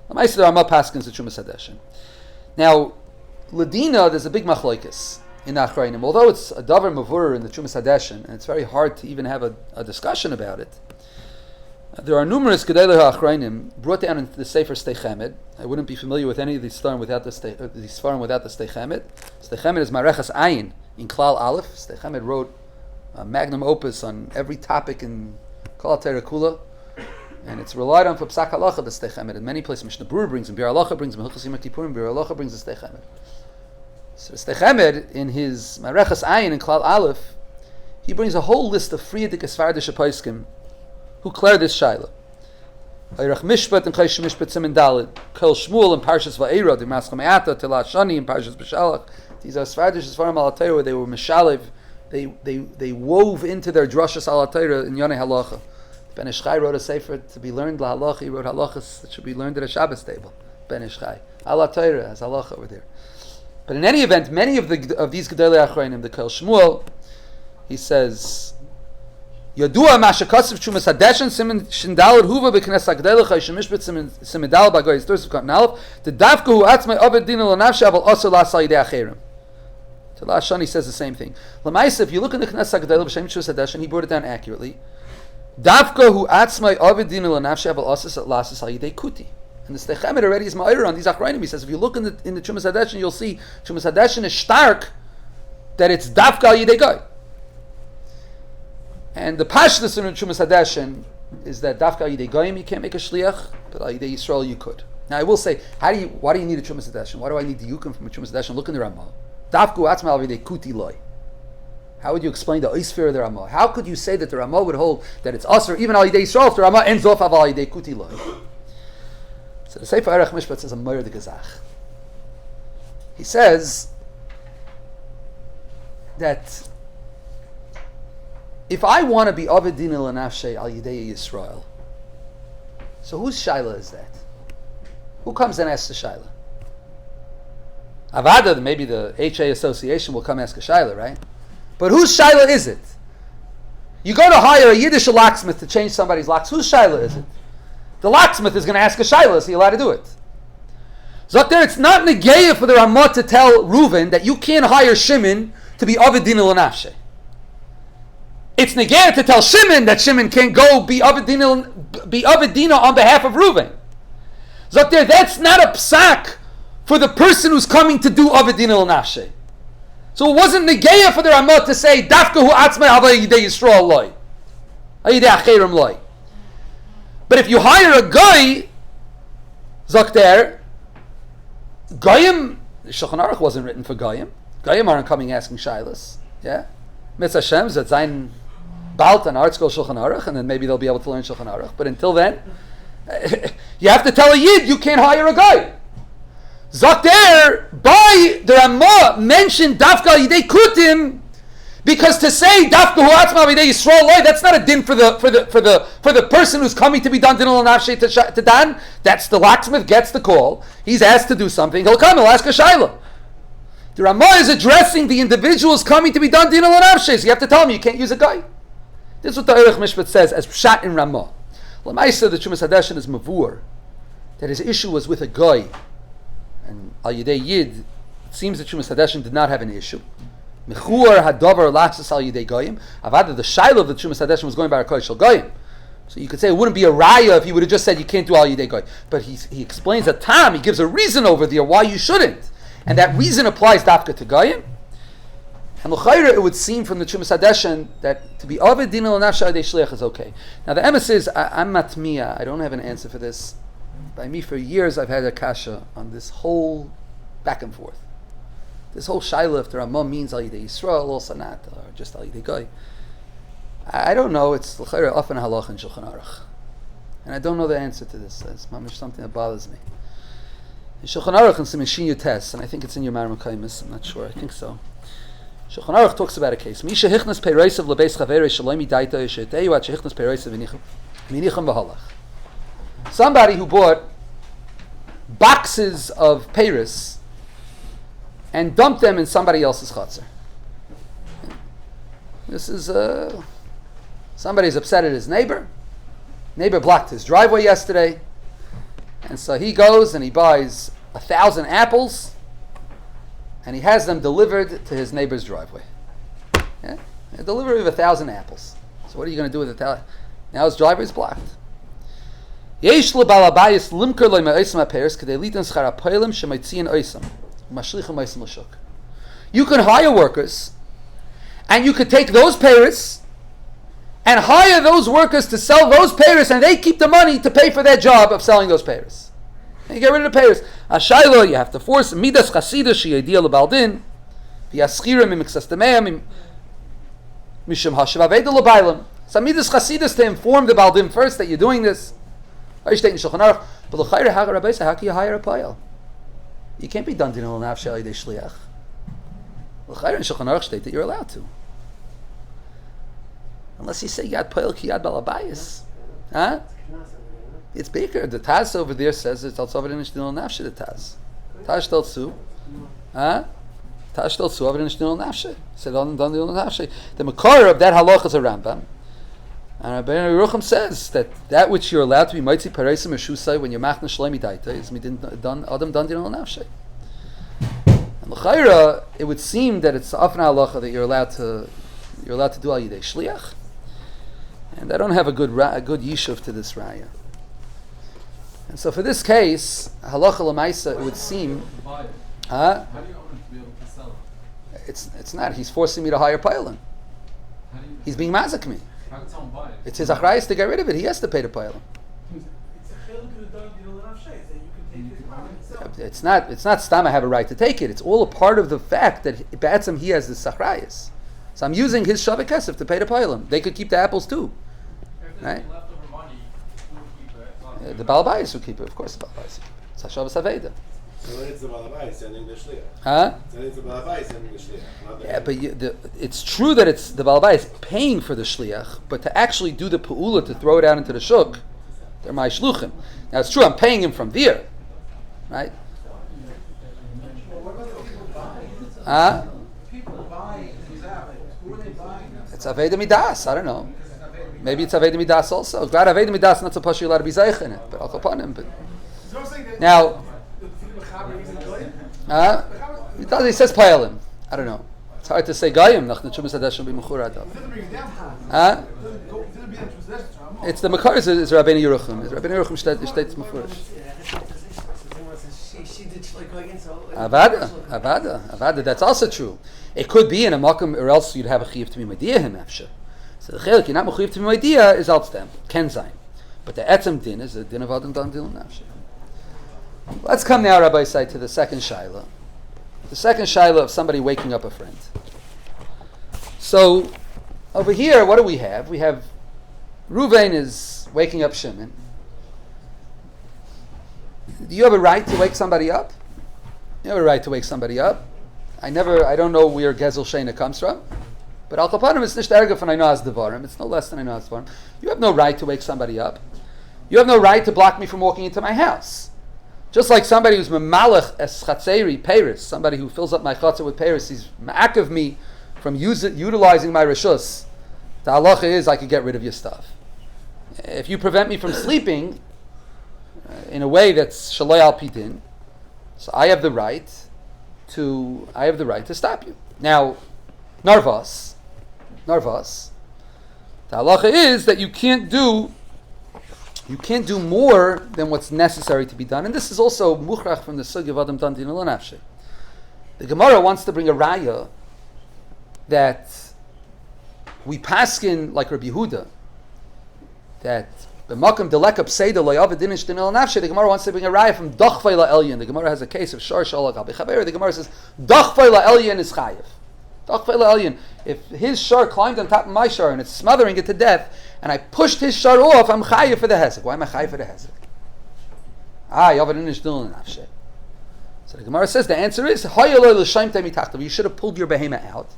The Ramah Paskins the Chumas Hadeshen. Now, Ladina, there's a big machlokes in Achrayim. Although it's a davar mavur in the Chumas Hadeshen, and it's very hard to even have a discussion about it, there are numerous Gedolei Achrayim brought down into the Sefer Steichemed. I wouldn't be familiar with any of these Svarim without the Steichemed. Steichemed is Mareches Ayin in Klal Aleph. Steichemed wrote a magnum opus on every topic in Kol HaTorah Kula, and it's relied on for Psak Halacha, the Steichemed. In many places, Mishnah Berurah brings him, Bir Halacha brings him, Hilchos Yom Kippurim, Bir Halacha brings the Steichemed. So Steichemed, in his Mareches Ayin in Klal Aleph, he brings a whole list of Friedik Esfardish Apoiskim who clear this Shaila. Eirach Mishpat and Chaysh Mishpat Simen Dalet, Kol Shmuel and Parshas Va'era, the Mascham Eata, Telat Shani and Parshas B'Shalach. These are Esfardish Esfarim Al HaTorah where they were Mishalev, they wove into their drashas Al HaTorah in Yonei Halacha. Ben Ish Chai wrote a sefer to be learned La Halacha. He wrote halachas that should be learned at a Shabbos table. Ben Ish Chai. Al HaTorah has halacha over there. But in any event, many of these Gedolei Achrayim, the Kol Shmuel, he says, Yadua Mashakasav Chumas Hadeshen Simen Shindalad Huva B'Knes Hagdela Chayshim Mishpat Simen Dal B'Goyis Dorsif Katan Aleph the Davka Hu Atzmei Aved Dina L'Nafshe Aval Osir L'Asa Yidei Acherim. Telah Shani says the same thing. L'Maisa, if you look in the Knes Hagdela B'Shem Chumas Hadeshen, he brought it down accurately. Davka Hu Atzmei Aved Dina L'Nafshe Aval Osir L'Asa Yidei Kuti. And the Steichemed already is ma'ir on these achrayim. He says if you look in the Chumas Hadeshen, you'll see Chumas Hadeshen is stark that it's dafka al yidei goy. And the pashtus in Chumas Hadeshen is that dafka al yidei goyim you can't make a shliach, but al yidei Yisrael you could. Now I will say, why do you need a Chumas Hadeshen? Why do I need the yukim from a Chumas Hadeshen? Look in the Ramah. Dafku atzma al yidei kuti loy. How would you explain the oisfer of the Ramah? How could you say that the Ramah would hold that it's usher even al yidei Yisrael if the Ramah ends off al yidei kuti loy? So the Sefer Erech Mishpat says a Moyer de Gazach. He says that if I want to be Aved Dina L'Nafshe Al Yidei Yisrael, so whose Shaila is that? Who comes and asks the Shaila? Avada, maybe the HA Association will come ask a Shaila, right? But whose Shaila is it? You go to hire a Yiddish locksmith to change somebody's locks. Whose shaila is it? The locksmith is going to ask a shaila, is he allowed to do it? Zok it's not negeya for the Ramah to tell Reuven that you can't hire Shimon to be Aved Dina L'Nafshe. It's negeya to tell Shimon that Shimon can't go be Aved Dina on behalf of Reuven. Zok that's not a psak for the person who's coming to do Aved Dina L'Nafshe. So it wasn't negeya for the Ramah to say Dafka hu atzmei hava yidei Yisrael loy, yidei acherim loy. But if you hire a guy, Zok Goyim, the Shulchan Aruch wasn't written for Goyim. Goyim aren't coming asking Shilas. Yeah? Mitzvah Hashem, zet zayin balt an art school Shulchan Aruch, and then maybe they'll be able to learn Shulchan Aruch. But until then, you have to tell a Yid you can't hire a guy. Zok by the Ramah mentioned Dafka Yidei Kutim, because to say Dafka hu atzma Yidei Yisrael loy, that's not a din for the person who's coming to be done din l'nafshe to Dan. That's the locksmith gets the call. He's asked to do something. He'll come. He'll ask a shayla. The Ramah is addressing the individuals coming to be done din l'nafshe. So you have to tell him you can't use a guy. This is what the Erech Mishpat says as pshat in Ramah. L'maisa the Chumas Hadeshin is mavur that his issue was with a guy, and al Yidei Yid. It seems that Chumas Hadeshin did not have an issue. Mechur hadavar lachsas al yidei goyim. Avada the shiloh of the Chumas Hadeshin was going by a kodesh shel goyim. So you could say it wouldn't be a raya if he would have just said you can't do al yidei goyim. But he explains a tam. He gives a reason over there why you shouldn't, and that reason applies dafka to goyim. And l'chayra it would seem from the Chumas Hadeshin that to be aved dina l'nafshe adei shliach is okay. Now the emes is I'm matmiya. I don't have an answer for this. By me for years I've had a kasha on this whole back and forth. This whole shaila if the Ramah means al yidei Yisrael or sanat or just al yidei goy. I don't know. It's l'chayra often halach in Shulchan Aruch, and I don't know the answer to this. It's mamish something that bothers me. In Shulchan Aruch and some Shin Yutes, and I think it's in your Maram Kaimis. I'm not sure. I think so. Shulchan Aruch talks about a case. Misha hichnas peirosav lebeis chaverei shalomi daita yeshetei at shehichnas peirosav v'nicham v'halach. Somebody who bought boxes of peiros and dumped them in somebody else's chutzner. This is somebody's upset at his neighbor. Neighbor blocked his driveway yesterday, and so he goes and he buys 1,000 apples, and he has them delivered to his neighbor's driveway. Yeah? A delivery of 1,000 apples. So what are you going to do with 1,000? Now his driveway is blocked. Yesh lebal habayis limker lo me'osim ha'peres kedei litan schar ha'poilim shemaytziin oisim. You can hire workers, and you could take those peiros and hire those workers to sell those peiros, and they keep the money to pay for their job of selling those peiros. And you get rid of the peiros. Ashaylo, you have to force midas chasida she'yediyah lebaldin v'yaschirim imiksas demeim mishum hashav aveda lebailim. Some midas chasidus to inform the baldim first that you're doing this. But l'chayre hagar rabbi say, how can you hire a payal? You can't be done din l'nafshe al yidei shliach. L'chayr in Shulchan Aruch state that you're allowed to, unless you say yad poel ki yad balabayis. Huh? It's baker. The Taz over there says it's also over in din l'nafshe. The Taz. Taz teltzu. Huh? Taz teltzu over in din l'nafshe. Said on din l'nafshe. The makar of that halach is a Rambam. And Rabbi Yerucham says that which you're allowed to be mitzi pareisim meshusai when you're machna shlemi daita is done adam done din l'nafshe. And l'chayra, it would seem that it's often halacha that you're allowed to do al yidei shliach, and I don't have a good yishuv to this raya. And so for this case, halacha l'maisa, it would seem, How do you want him to be able to sell it? It's not. He's forcing me to hire pilin. He's being mazik me. How can someone buy it? It's his achrayus to get rid of it. He has to pay the pilin. It's not stam I have a right to take it. It's all a part of the fact that ba'atzim he has the achrayus. So I'm using his shavik kesef to pay the pilin. They could keep the apples too. If Right? there's leftover money, who would keep it? The balabayis will keep it. Of course the balabayis. It's hashavas aveda. So then it's the balabais sending the shliach. Huh? So then it's the balabais sending the shliach. Not the Yeah, but it's true that it's the balabayis paying for the shliach, but to actually do the pu'ula to throw it out into the shuk, they're my shluchim. Now it's true I'm paying him from there, right? People buy these apples. Who are they buying them? It's Aveda Midas. I don't know. Maybe it's Aveda Midas also. Glad Aveda Midas not supposed to allowed to be Zeich in it, but I'll upon him. But now, he says Payalim. I don't know. It's hard to say Gayim. Nach Neshumas Hadesh be Mechura Adav. It's the Makar is Rabbeinu Yerucham. Is Rabbeinu Yerucham states Mefurish. Avada. That's also true. It could be in a makom, or else you'd have a chiyuv to be mediyah him after. So the chilek you're not mechuyev to be mediyah is outstanding, ken zayin. But the etzem din is a din of adam dan din nafshe. Let's come now, Rabbi Say, to the second shaila. The second shaila of somebody waking up a friend. So over here, what do we have? We have Ruvain is waking up Shimon. Do you have a right to wake somebody up? You have a right to wake somebody up. I don't know where Gezel Shena comes from, but Al Kapanim is nicht erger von Einoaz Devarim. It's no less than Einoaz Devarim. You have no right to wake somebody up. You have no right to block me from walking into my house. Just like somebody who's memalech es chatzeri Paris, somebody who fills up my chatzah with Paris, he's ma'akev me from utilizing my reshus. The halacha is I could get rid of your stuff. If you prevent me from sleeping in a way that's shaloi al pidin, so I have the right to stop you. Now, Narvas, the halacha is that you can't do more than what's necessary to be done, and this is also muchrach from the sugi of adam dan din nafshe. The Gemara wants to bring a raya that we paskin like Rabbi Yehuda that b'makom delekap seida loyav dinish din nafshe. The Gemara wants to bring a raya from dachvay la elyon. The Gemara has a case of shar shalak al bechaber. The Gemara says dachvay la elyon is chayiv. Dachvay la elyon. If his shar climbed on top of my shar and it's smothering it to death, and I pushed his shar off, I'm chayiv for the hezek. Why am I chayiv for the hezek? Yav dinish din nafshe. So the Gemara says the answer is you should have pulled your behema out.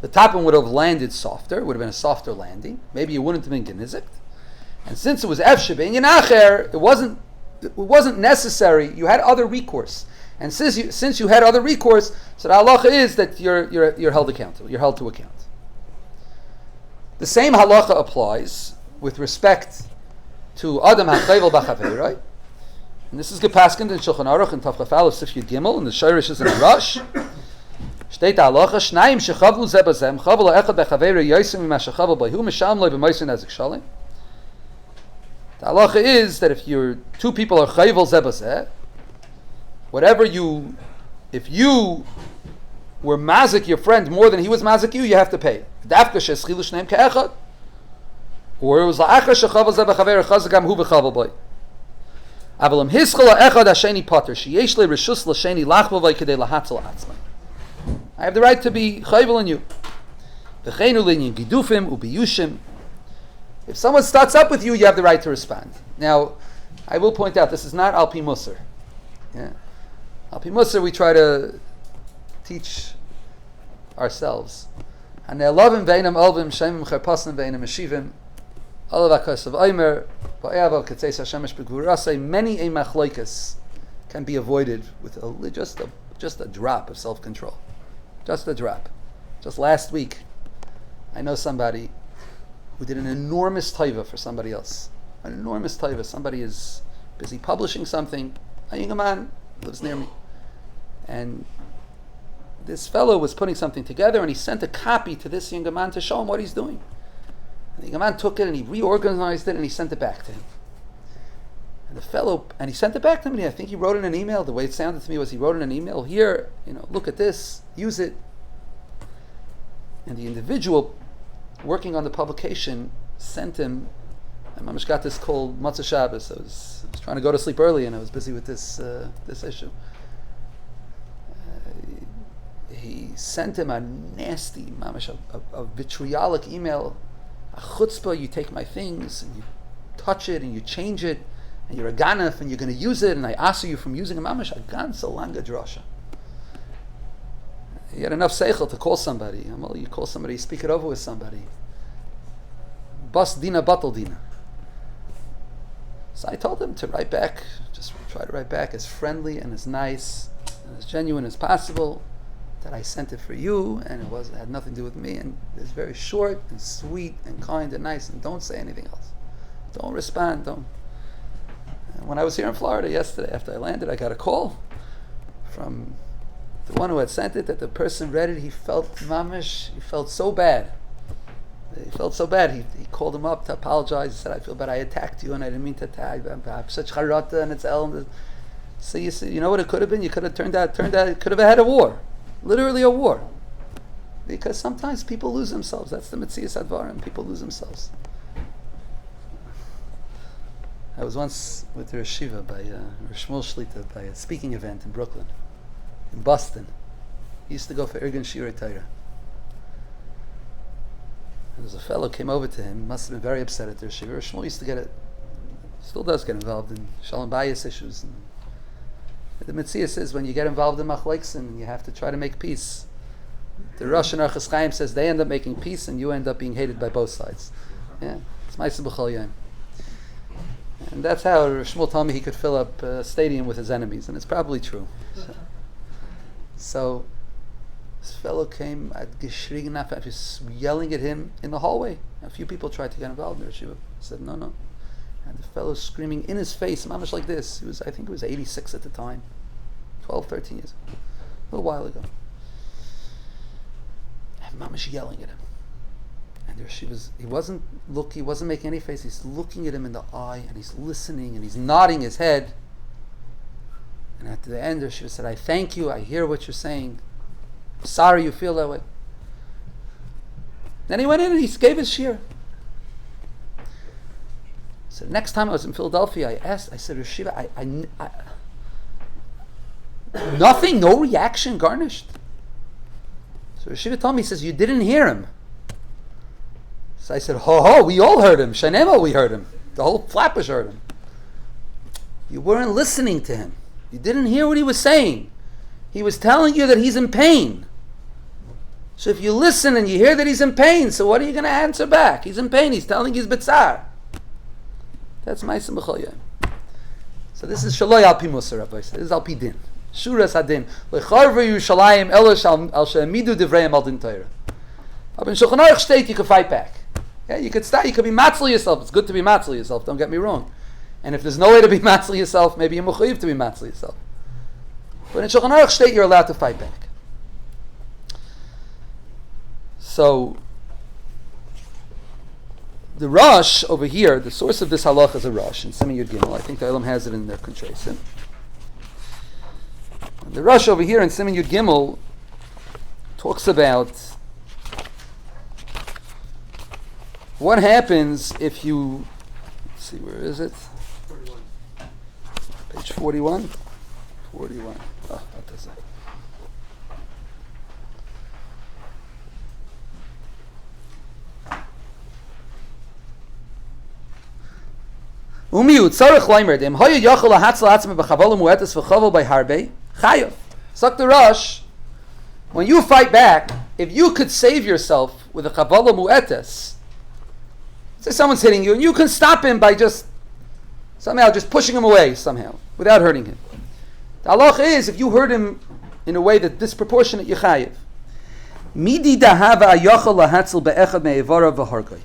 The top one would have landed softer. It would have been a softer landing. Maybe you wouldn't have been genizikt. And since it was efsheh bein acher, it wasn't necessary. You had other recourse. And since you had other recourse, so the halacha is that you're held accountable. You're held to account. The same halacha applies with respect to adam hachayvel b'chavei, right? And this is gepaskened in Shulchan Aruch and Tafchafal of Sif Yud Gimel, and the Shirish is in a rush. Shteit halacha shnayim shechavlu ze bazem chavlu echad bechaveira yosim mima shechavlu b'hu misham loy b'moisin nezik shalim. The halacha is that if two people are chayvel ze bazeh, if you were mazik your friend more than he was mazik you have to pay. Dafka sheschilu shneim ke'echad, or it was la'achar shechavlu ze bechaveira chazagam hu b'chavel boy. Avalam hiskala echad hasheni potter sheyesh le reshus l'sheni lachbavay kedei lahatzel atzmai. I have the right to be chayvel in you. V'cheinu linyin gidufim ubiyushim. If someone starts up with you, you have the right to respond. Now, I will point out this is not al pi musar. Yeah, al pi musar we try to teach ourselves. Hane'elavim veinam elvim shemim charpasim veinam meshivim. Olav akasav aimer ba'evav ketzeis hashemesh begvurasei. Many a machloikas can be avoided with just a drop of self-control. Just a drop. Just last week, I know somebody who did an enormous taiva for somebody else. An enormous taiva. Somebody is busy publishing something. A young man lives near me. And this fellow was putting something together and he sent a copy to this young man to show him what he's doing. And the young man took it and he reorganized it and he sent it back to him. And he sent it back to him, and I think he wrote in an email. The way it sounded to me was he wrote in an email, here, look at this, use it. And the individual working on the publication sent him, I mamish got this called Matzah Shabbos. I was trying to go to sleep early and I was busy with this issue. He sent him a nasty, mamish, a vitriolic email. A chutzpah, you take my things and you touch it and you change it. And you're a ganef, and you're going to use it, and I ask you from using a mamash, a gan so langa drasha. You had enough seichel to call somebody. Well, you call somebody, you speak it over with somebody. Bas dina batal dina. So I told him to write back, just try to write back as friendly and as nice and as genuine as possible. that I sent it for you, and it had nothing to do with me, and it's very short and sweet and kind and nice, and don't say anything else. Don't respond, don't. And when I was here in Florida yesterday, after I landed, I got a call from the one who had sent it, that the person read it, he felt mamish, he felt so bad. He felt so bad, he called him up to apologize. He said, I feel bad, I attacked you, and I didn't mean to attack. I'm such charata, and it's el. So you know what it could have been? You could have turned out, it could have had a war. Literally a war. Because sometimes people lose themselves. That's the Metzias Advarim. People lose themselves. I was once with the Yeshiva by Rosh Shmuel Shlita by a speaking event in Brooklyn, in Boston. He used to go for Irgun Shiurim Torah. There was a fellow came over to him, must have been very upset at the Yeshiva. Rosh Shmuel used to still does get involved in Shalom Bayis issues. And the Metziah says when you get involved in Machleksin, you have to try to make peace. The Rosh and Archas Chaim says they end up making peace and you end up being hated by both sides. Yeah, it's Ma'aseh B'chol Yom. And that's how Shmuel told me he could fill up a stadium with his enemies, and it's probably true. So this fellow came at Geschrien, just yelling at him in the hallway. A few people tried to get involved in the Yeshiva. He said, no. And the fellow screaming in his face, mamish like this. I think he was 86 at the time. 12, 13 years ago. A little while ago. And mamish yelling at him. And he wasn't making any face. He's looking at him in the eye, and he's listening, and he's nodding his head. And at the end, she said, I thank you, I hear what you're saying. I'm sorry you feel that way. Then he went in and he gave his shir. So the next time I was in Philadelphia, I said, Yeshiva, nothing, no reaction garnished. So Yeshiva told me, he says, you didn't hear him. So I said, ho, we all heard him. Shanemo, we heard him. The whole Flatbush heard him. You weren't listening to him. You didn't hear what he was saying. He was telling you that he's in pain. So if you listen and you hear that he's in pain, so what are you going to answer back? He's in pain. He's telling you he's betzar. That's Ma'aseh B'chol Yom. So this is Shaloi Al Pi Musar, Rabbi. This is Al Pi Din. Shuras Hadin. Lecharve Yerushalayim Elosh Al She'amidu Divrayim Al Din Torah. But in Shulchan Aruch state you can fight back. Yeah, you could start. You could be matzli yourself. It's good to be matzli yourself. Don't get me wrong. And if there's no way to be matzli yourself, maybe you're mechuyev to be matzli yourself. But in Shulchan Aruch state you're allowed to fight back. So the Rosh over here, the source of this halach is a Rosh in Siman Yud Gimel. I think the Elam has it in their Contrasim. The Rosh over here in Siman Yud Gimel talks about what happens if you, let's see, where is it? 41. Page 41? 41. Oh, what does that? Umiut tzarich leimer dem hoye yachol hatzal atzme b'chaval muetes v'chaval by harbe chayav. Suck the Rosh. When you fight back, if you could save yourself with a chaval muetes, say someone's hitting you, and you can stop him by just pushing him away somehow without hurting him. The halach is if you hurt him in a way that disproportionate, you chayav. Midi dahava yachol lahatzal be'echad me'evara v'hargay.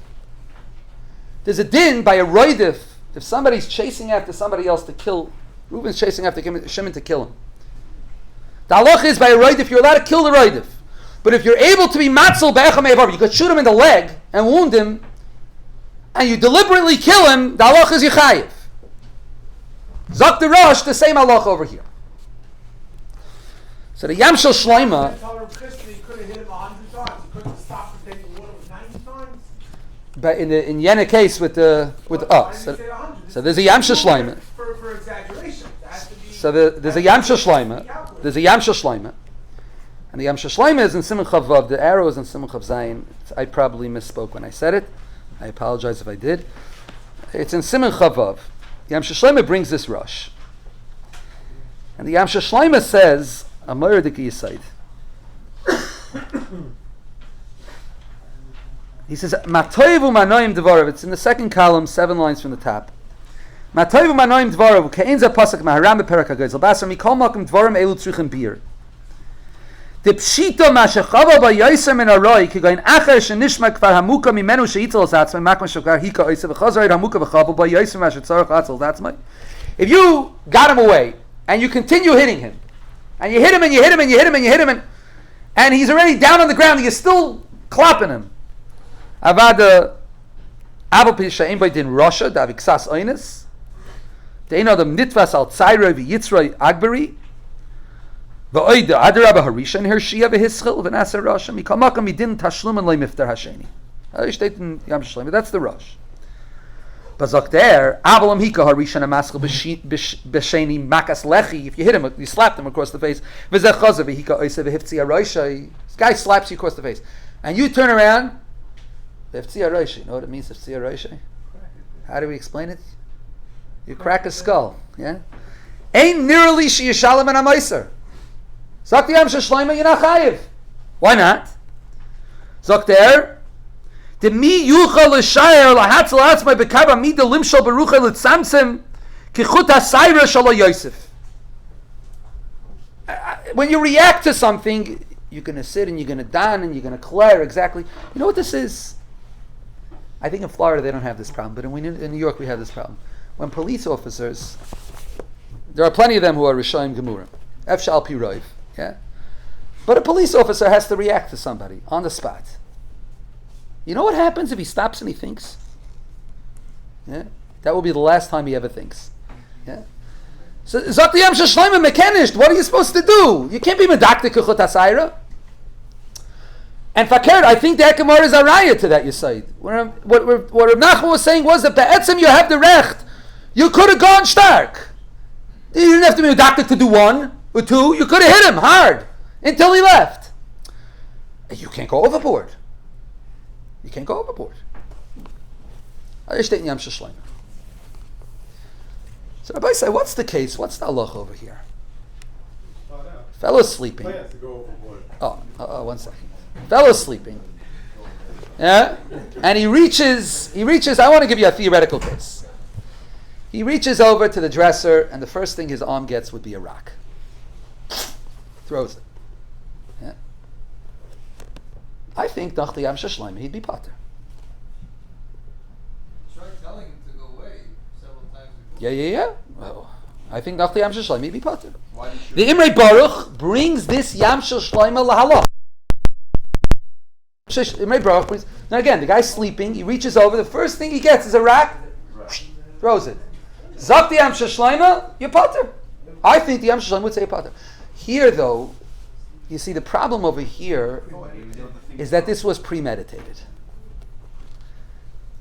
There's a din by a roidif. If somebody's chasing after somebody else to kill, Reuben's chasing after Shimon to kill him. The halach is by a roidif, you're allowed to kill the roidif. But if you're able to be matzal be'echad me'evara, you could shoot him in the leg and wound him, and you deliberately kill him, the halach is yichayiv. Zok the Rosh, the same halach over here. So the Yam Shel Shloima. He could have hit him 100 times. He couldn't stop him taking water with 90 times. But in Yena case with so there's a Yam Shel Shloima. For exaggeration. So there's a Yam Shel Shloima. There's a Yam Shel Shloima. And the Yam Shel Shloima is in Siman Chav Vav. The arrow is in Siman Chav Zayin. I probably misspoke when I said it. I apologize if I did. It's in Siman Chav Vav. Yam Shel Shloima brings this rush. And the Yam Shel Shloima says, Amor Diki Yisaid. He says, Matoivu manoim dvarav. It's in the second column, 7 lines from the top. Matoivu manoim dvarav. Ke'en za pasuk maharam beperak hagoyz. L'basar mikol makom dvarim elu tzrichim bir. The pshita mashachava ba yaiser min aroi ki gain acher shenishma kvar hamuka mimenu sheitzel zatzmai makman shakar hika oiser v'chazar hamuka v'chava ba yaiser mashatzarach atzel zatzmai. If you got him away and you continue hitting him, and you hit him and you hit him and you hit him and you hit him and he's already down on the ground and you're still clapping him. Avada abel pishaim by din Russia daviksas oines. They know the nitvas al tzairoi v'yitzroi agberi. V'oida adarabah harisha and hershia v'hischil v'nasa Russia. Mikal makam midin tashlum and loy miftar hasheni. That's the Rush. But zok there, avalam hika harisha and maskal b'sheni makas lechi. If you hit him, you slapped him across the face. V'zeh chazav v'hika oisa v'hiftzia roisha. This guy slaps you across the face, and you turn around. V'hiftzia roisha. You know what it means, v'hiftzia roisha? How do we explain it? You crack a skull. Yeah. Ain't nearly sheyishalem and amaiser. Zok the Amsha Shloima, you're not chayiv. Why not? Zok there. The mi yuchal l'shayer lahatzel atzmai bekava mi de limshal berucha l'tzamtzem kichut ha'sayra shalo Yosef. When you react to something, you're going to sit and you're going to don and you're going to clear exactly. You know what this is? I think in Florida they don't have this problem, but in New York we have this problem. When police officers, there are plenty of them who are Rishayim Gemurim. Efshal pi roiv. Yeah, but a police officer has to react to somebody on the spot. You know what happens if he stops and he thinks? Yeah, that will be the last time he ever thinks. Yeah. So Zok Yam Shloima Mekenished. What are you supposed to do? You can't be medaktik kuchot asayra. And fakert, I think the Gemara is a raya to that. You say what Reb Nachman was saying was that be'etzem you have the recht. You could have gone stark. You didn't have to be medaktik to do one or two. You could have hit him hard until he left. You can't go overboard. You can't go overboard. So Rabbi say, what's the case? What's the halacha over here? Fellow's sleeping. Oh, one second. Fellow's sleeping. Yeah? And he reaches, I want to give you a theoretical case. He reaches over to the dresser, and the first thing his arm gets would be a rock. Throws it. Yeah? I think Dachli Yam Shashleim, he'd be potter. Try telling him to go away several times before. Yeah. Well, I think Dachli Yam Shashleim, he'd be potter. The Imrei Baruch brings this Yam Shashleim lahalach. Imrei Baruch brings. Now again, the guy's sleeping. He reaches over. The first thing he gets is a rock. Throws it. Zok the Yam Shashleim, you're potter. I think the Yam Shashleim would say potter. Here, though, you see the problem over here is that this was premeditated.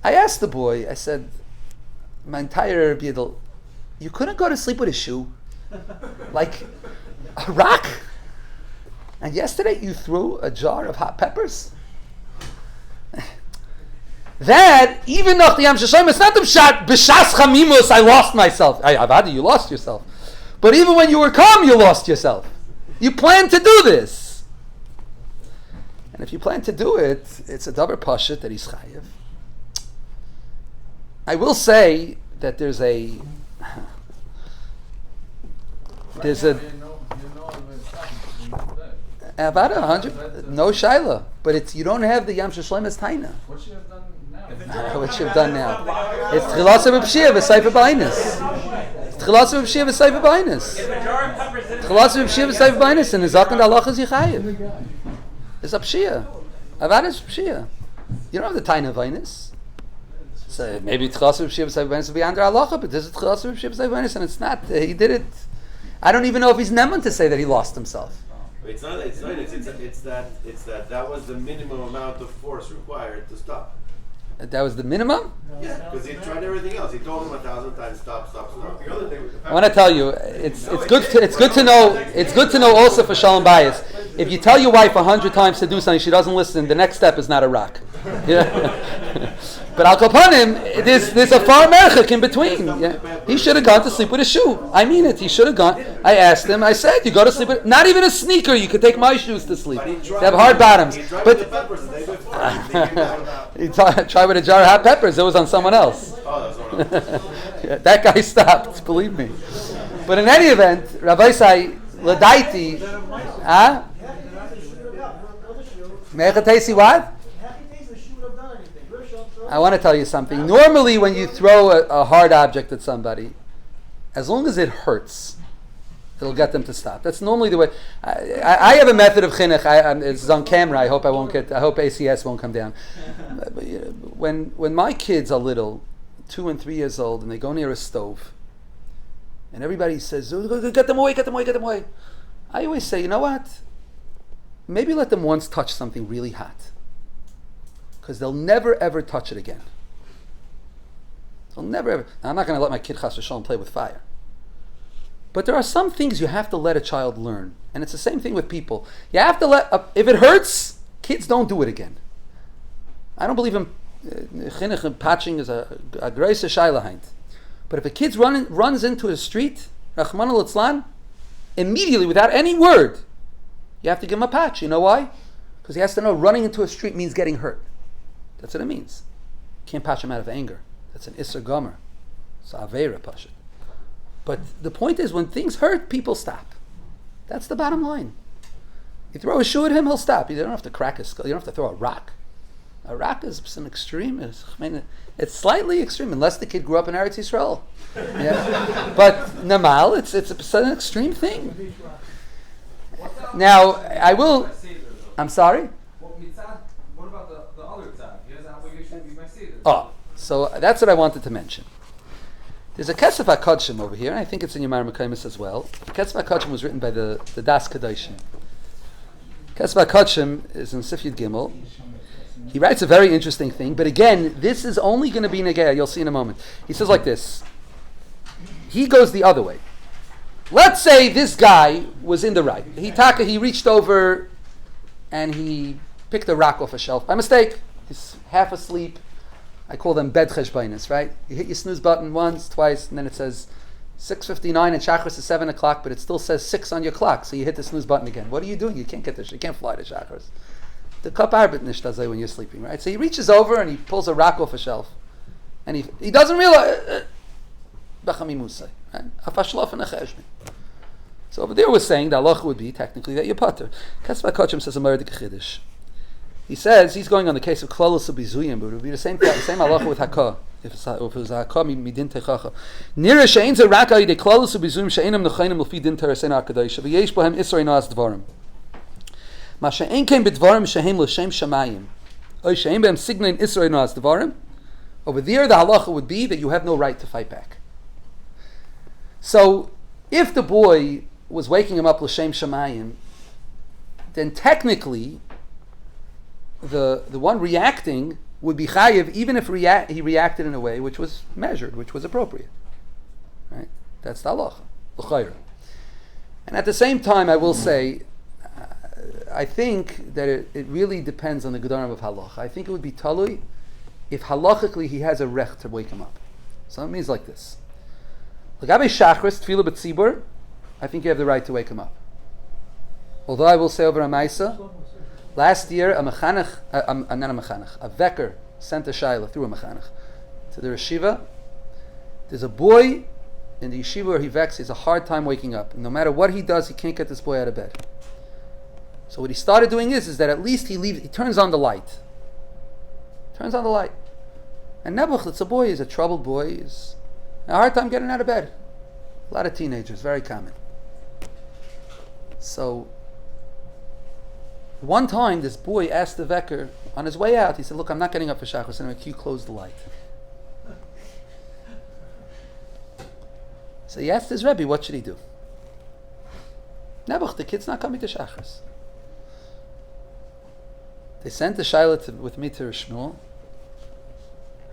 I asked the boy, I said, my entire bidul, you couldn't go to sleep with a shoe? Like a rock? And yesterday you threw a jar of hot peppers? That, even though the Yam Shashleim, it's not the b'shas chamimus, I lost myself. Avadi, you lost yourself. But even when you were calm, you lost yourself. You planned to do this. And if you plan to do it, it's a davar pashut that he's chayiv. I will say that there's a about 100, no shaila, but it's, you don't have the Yam Shashleim as taina. What should you have done now? What you have done now? It's tchilas b'pshia v'seifa b'ainis. Tchilas b'pshia v'seifa b'ainis. Tchilas b'pshia v'seifa b'ainis, and the zaken d'alachas yichayiv. It's a pshia. Avad is pshia. You don't have the taina b'ainis. So maybe tchilas b'pshia v'seifa b'ainis will be under halacha, but this is tchilas b'pshia v'seifa b'ainis, and it's not. He did it. I don't even know if he's neman to say that he lost himself. It's not. It's that was the minimum amount of force required to stop. That was the minimum? Yeah, because he tried everything else. He told him 1,000 times, stop. The other thing, I want to tell you, it's good to know also for Shalom Bayis. If you tell your wife 100 times to do something, she doesn't listen, the next step is not a rock. Yeah. But Al Kapanim, there's a far merchik in between. Yeah. He should have gone to sleep with a shoe. I mean it. He should have gone. I asked him. I said, you go to sleep with not even a sneaker. You could take my shoes to sleep. They have hard bottoms. But he tried with a jar of hot peppers. It was on someone else. Yeah, that guy stopped. Believe me. But in any event, Rabbi Say Ladaiti, Mechatesi what? I want to tell you something. Normally, when you throw a hard object at somebody, as long as it hurts, it'll get them to stop. That's normally the way. I have a method of chinuch. It's on camera. I hope ACS won't come down. When my kids are little, 2 and 3 years old, and they go near a stove, and everybody says, "Oh, get them away, get them away, get them away." I always say, you know what? Maybe let them once touch something really hot, because they'll never ever touch it again. They'll never ever. Now, I'm not going to let my kid chas v'shalom play with fire. But there are some things you have to let a child learn. And it's the same thing with people. You have to let, if it hurts, kids don't do it again. I don't believe in chinuch and patching is a greise shaylahaint. But if a kid runs into a street, Rachmana litzlan, immediately, without any word, you have to give him a patch. You know why? Because he has to know running into a street means getting hurt. That's what it means. You can't patch him out of anger. That's an Isser Gomer. It's Aveira Pashat. But the point is, when things hurt, people stop. That's the bottom line. You throw a shoe at him, he'll stop. You don't have to crack his skull. You don't have to throw a rock. A rock is an extreme. It's slightly extreme, unless the kid grew up in Eretz Yisrael. Yeah. But Namal, it's an extreme thing. Now, I will... I'm sorry? What about the other tzad? He has an obligation to be my seder. Oh, so that's what I wanted to mention. There's a Kesef HaKodshim over here, and I think it's in Yomar Mekaymis as well. The Kesef HaKodshim was written by the Das Kedoshim. Kesef HaKodshim is in Sif Yud Gimel. He writes a very interesting thing, but again, this is only going to be Negea, you'll see in a moment. He says like this. He goes the other way. Let's say this guy was in the right. He reached over and he picked a rock off a shelf by mistake. He's half asleep. I call them bed cheshbainis, right? You hit your snooze button once, twice, and then it says 6:59 and Shachris is 7 o'clock, but it still says 6 on your clock, so you hit the snooze button again. What are you doing? You can't get this. You can't fly to Shachris. The kap arbet nishtazay when you're sleeping, right? So he reaches over and he pulls a rock off a shelf, and he doesn't realize. Right? So over there we're saying the halacha would be technically that you're pater. Kesef HaKodshim says a Meradik Chiddush. He says he's going on the case of Klalos Bizuyim, but it would be the same halacha with Hakah. If it was Hakah midin techacha. Nira she'ein ze rak al yidei Klalos Bizuyim she'einam nechayim l'fi din teresena hakadosh v'yesh bohem isrei noas dvarim. Ma she'ein kein b'dvarim she'hem l'shem shamayim. Oy she'ein behem signein isrei noas dvarim. Over there the halacha would be that you have no right to fight back. So if the boy was waking him up l'shem shamayim, then technically the one reacting would be chayiv, even if he reacted in a way which was measured, which was appropriate. Right? That's the halacha, l'chayra. And at the same time, I will say, I think that it really depends on the gedarim of halacha. I think it would be talui if halachically he has a rech to wake him up. So it means like this. L'gabe shachris tefillah b'tzibur, I think you have the right to wake him up. Although I will say over a maisa, last year, a veker sent a shayla through a mechanech to the yeshiva. There's a boy in the yeshiva where he vexed. He has a hard time waking up. And no matter what he does, he can't get this boy out of bed. So what he started doing is that at least he turns on the light. Turns on the light. And Nebuch, it's a boy, he's a troubled boy. He's a hard time getting out of bed. A lot of teenagers, very common. So one time, this boy asked the veker on his way out. He said, "Look, I'm not getting up for shachris anymore. Can you close the light?" So he asked his Rebbe, "What should he do?" Nebuch, the kid's not coming to shachris. They sent the shayla with me to Shmuel,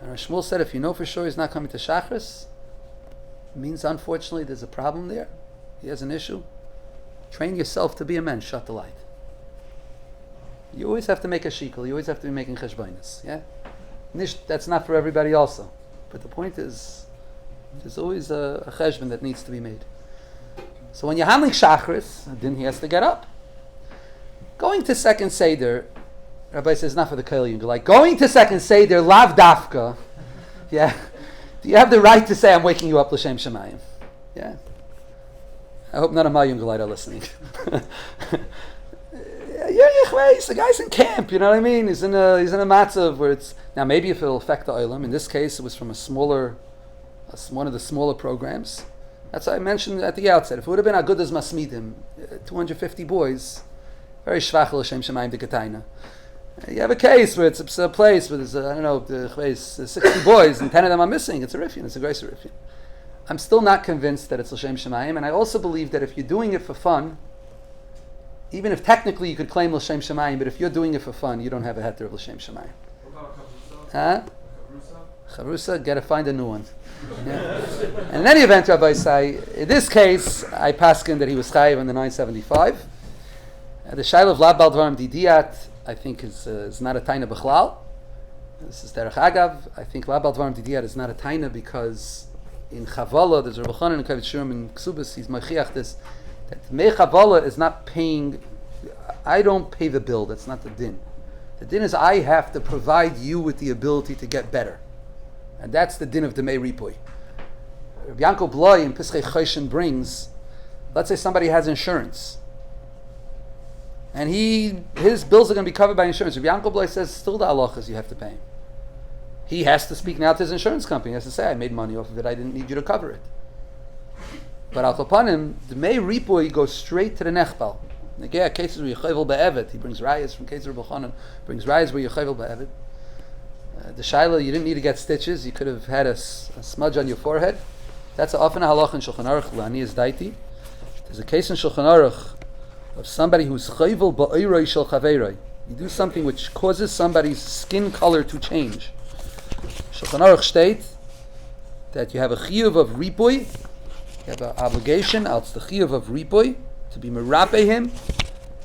and Shmuel said, "If you know for sure he's not coming to shachris, it means unfortunately there's a problem there. He has an issue. Train yourself to be a man. Shut the light." You always have to make a shikul. You always have to be making cheshbainis. Yeah, that's not for everybody also. But the point is, there's always a cheshbon that needs to be made. So when you're handling shachris, then he has to get up. Going to second seder, Rabbi says not for the koil yunga. Like going to second seder, lav dafka. Yeah, do you have the right to say I'm waking you up l'shem shemayim? Yeah. I hope none of my yungalite are listening. The guy's in camp, you know what I mean? He's in a matzav where it's now maybe if it'll affect the olam. In this case, it was from one of the smaller programs. That's what I mentioned at the outset. If it would have been Agudas Masmidim, 250 boys, very shvach l'shem shemayim dekataina. You have a case where it's a place where there's 60 boys and 10 of them are missing. It's a riffian. It's a grace riffian. I'm still not convinced that it's l'shem shemayim, and I also believe that if you're doing it for fun, even if technically you could claim l'shem shemayim, but if you're doing it for fun, you don't have a heter of l'shem shemayim. What about a Huh? chavrusa? Chavrusa, gotta find a new one. Yeah. And in any event, Rabbi say, in this case, I paskin that he was chayiv on the 975. The shail of lab baldvarim didiat, I think is not a taina b'chlal. This is derech agav. I think lab baldvarim didiat is not a taina because in chavala, there's Rabbi Chanan and Kavit Shiurim in Ksubas, he's machiach this, that mei chavala is not paying, I don't pay the bill, that's not the din. The din is I have to provide you with the ability to get better. And that's the din of Demei Ripoy. Rabbi Yankel Bloy in Pischei Choshen brings, let's say somebody has insurance. And his bills are going to be covered by insurance. Rabbi Yankel Bloy says, still the halachas you have to pay him. He has to speak now to his insurance company. He has to say, I made money off of it, I didn't need you to cover it. But al kapanim, Demei Ripoy goes straight to the nechbal. Negea cases where Yechevel be'evet, he brings rayas from cases of Rabbi Chanan, brings rayas where Yechevel be'evet. The shaila, you didn't need to get stitches. You could have had a smudge on your forehead. That's often a halach in Shulchan Aruch. Lani is daiti. There's a case in Shulchan Aruch of somebody who's chayvel ba'oiroi shel chaveiroi. You do something which causes somebody's skin color to change. Shulchan Aruch states that you have a chiyuv of ripoy. You have an obligation, it's the chiyuv of ripoy, to be merape him,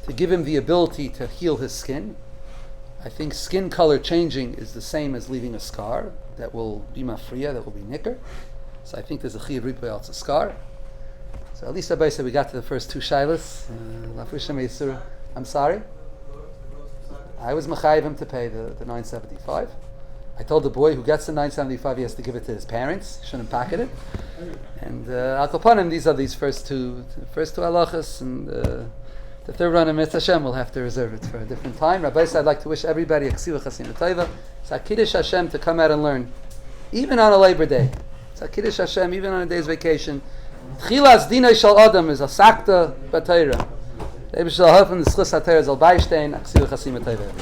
to give him the ability to heal his skin. I think skin color changing is the same as leaving a scar. That will be mafriya, that will be nicker. So I think there's a chiyuv ripoy, it's a scar. So at least Rabbi said we got to the first two shilas. I'm sorry. I was mechayiv him to pay the 975. I told the boy who gets the 975 he has to give it to his parents. He shouldn't pocket it. And al kapanim, these are these first two halachas, and the third one in Mitzvah Hashem we'll have to reserve it for a different time. Rabbi said, I'd like to wish everybody a ksiva chasim v'taiva. It's a kiddush Hashem to come out and learn, even on a Labor Day. It's a kiddush Hashem, even on a day's vacation. Tchilas dinay shal adam is a sakta b'tayra. The Eibishter shall help in the schus ha-tayra zal beishtein a ksiva chasim v'taiva.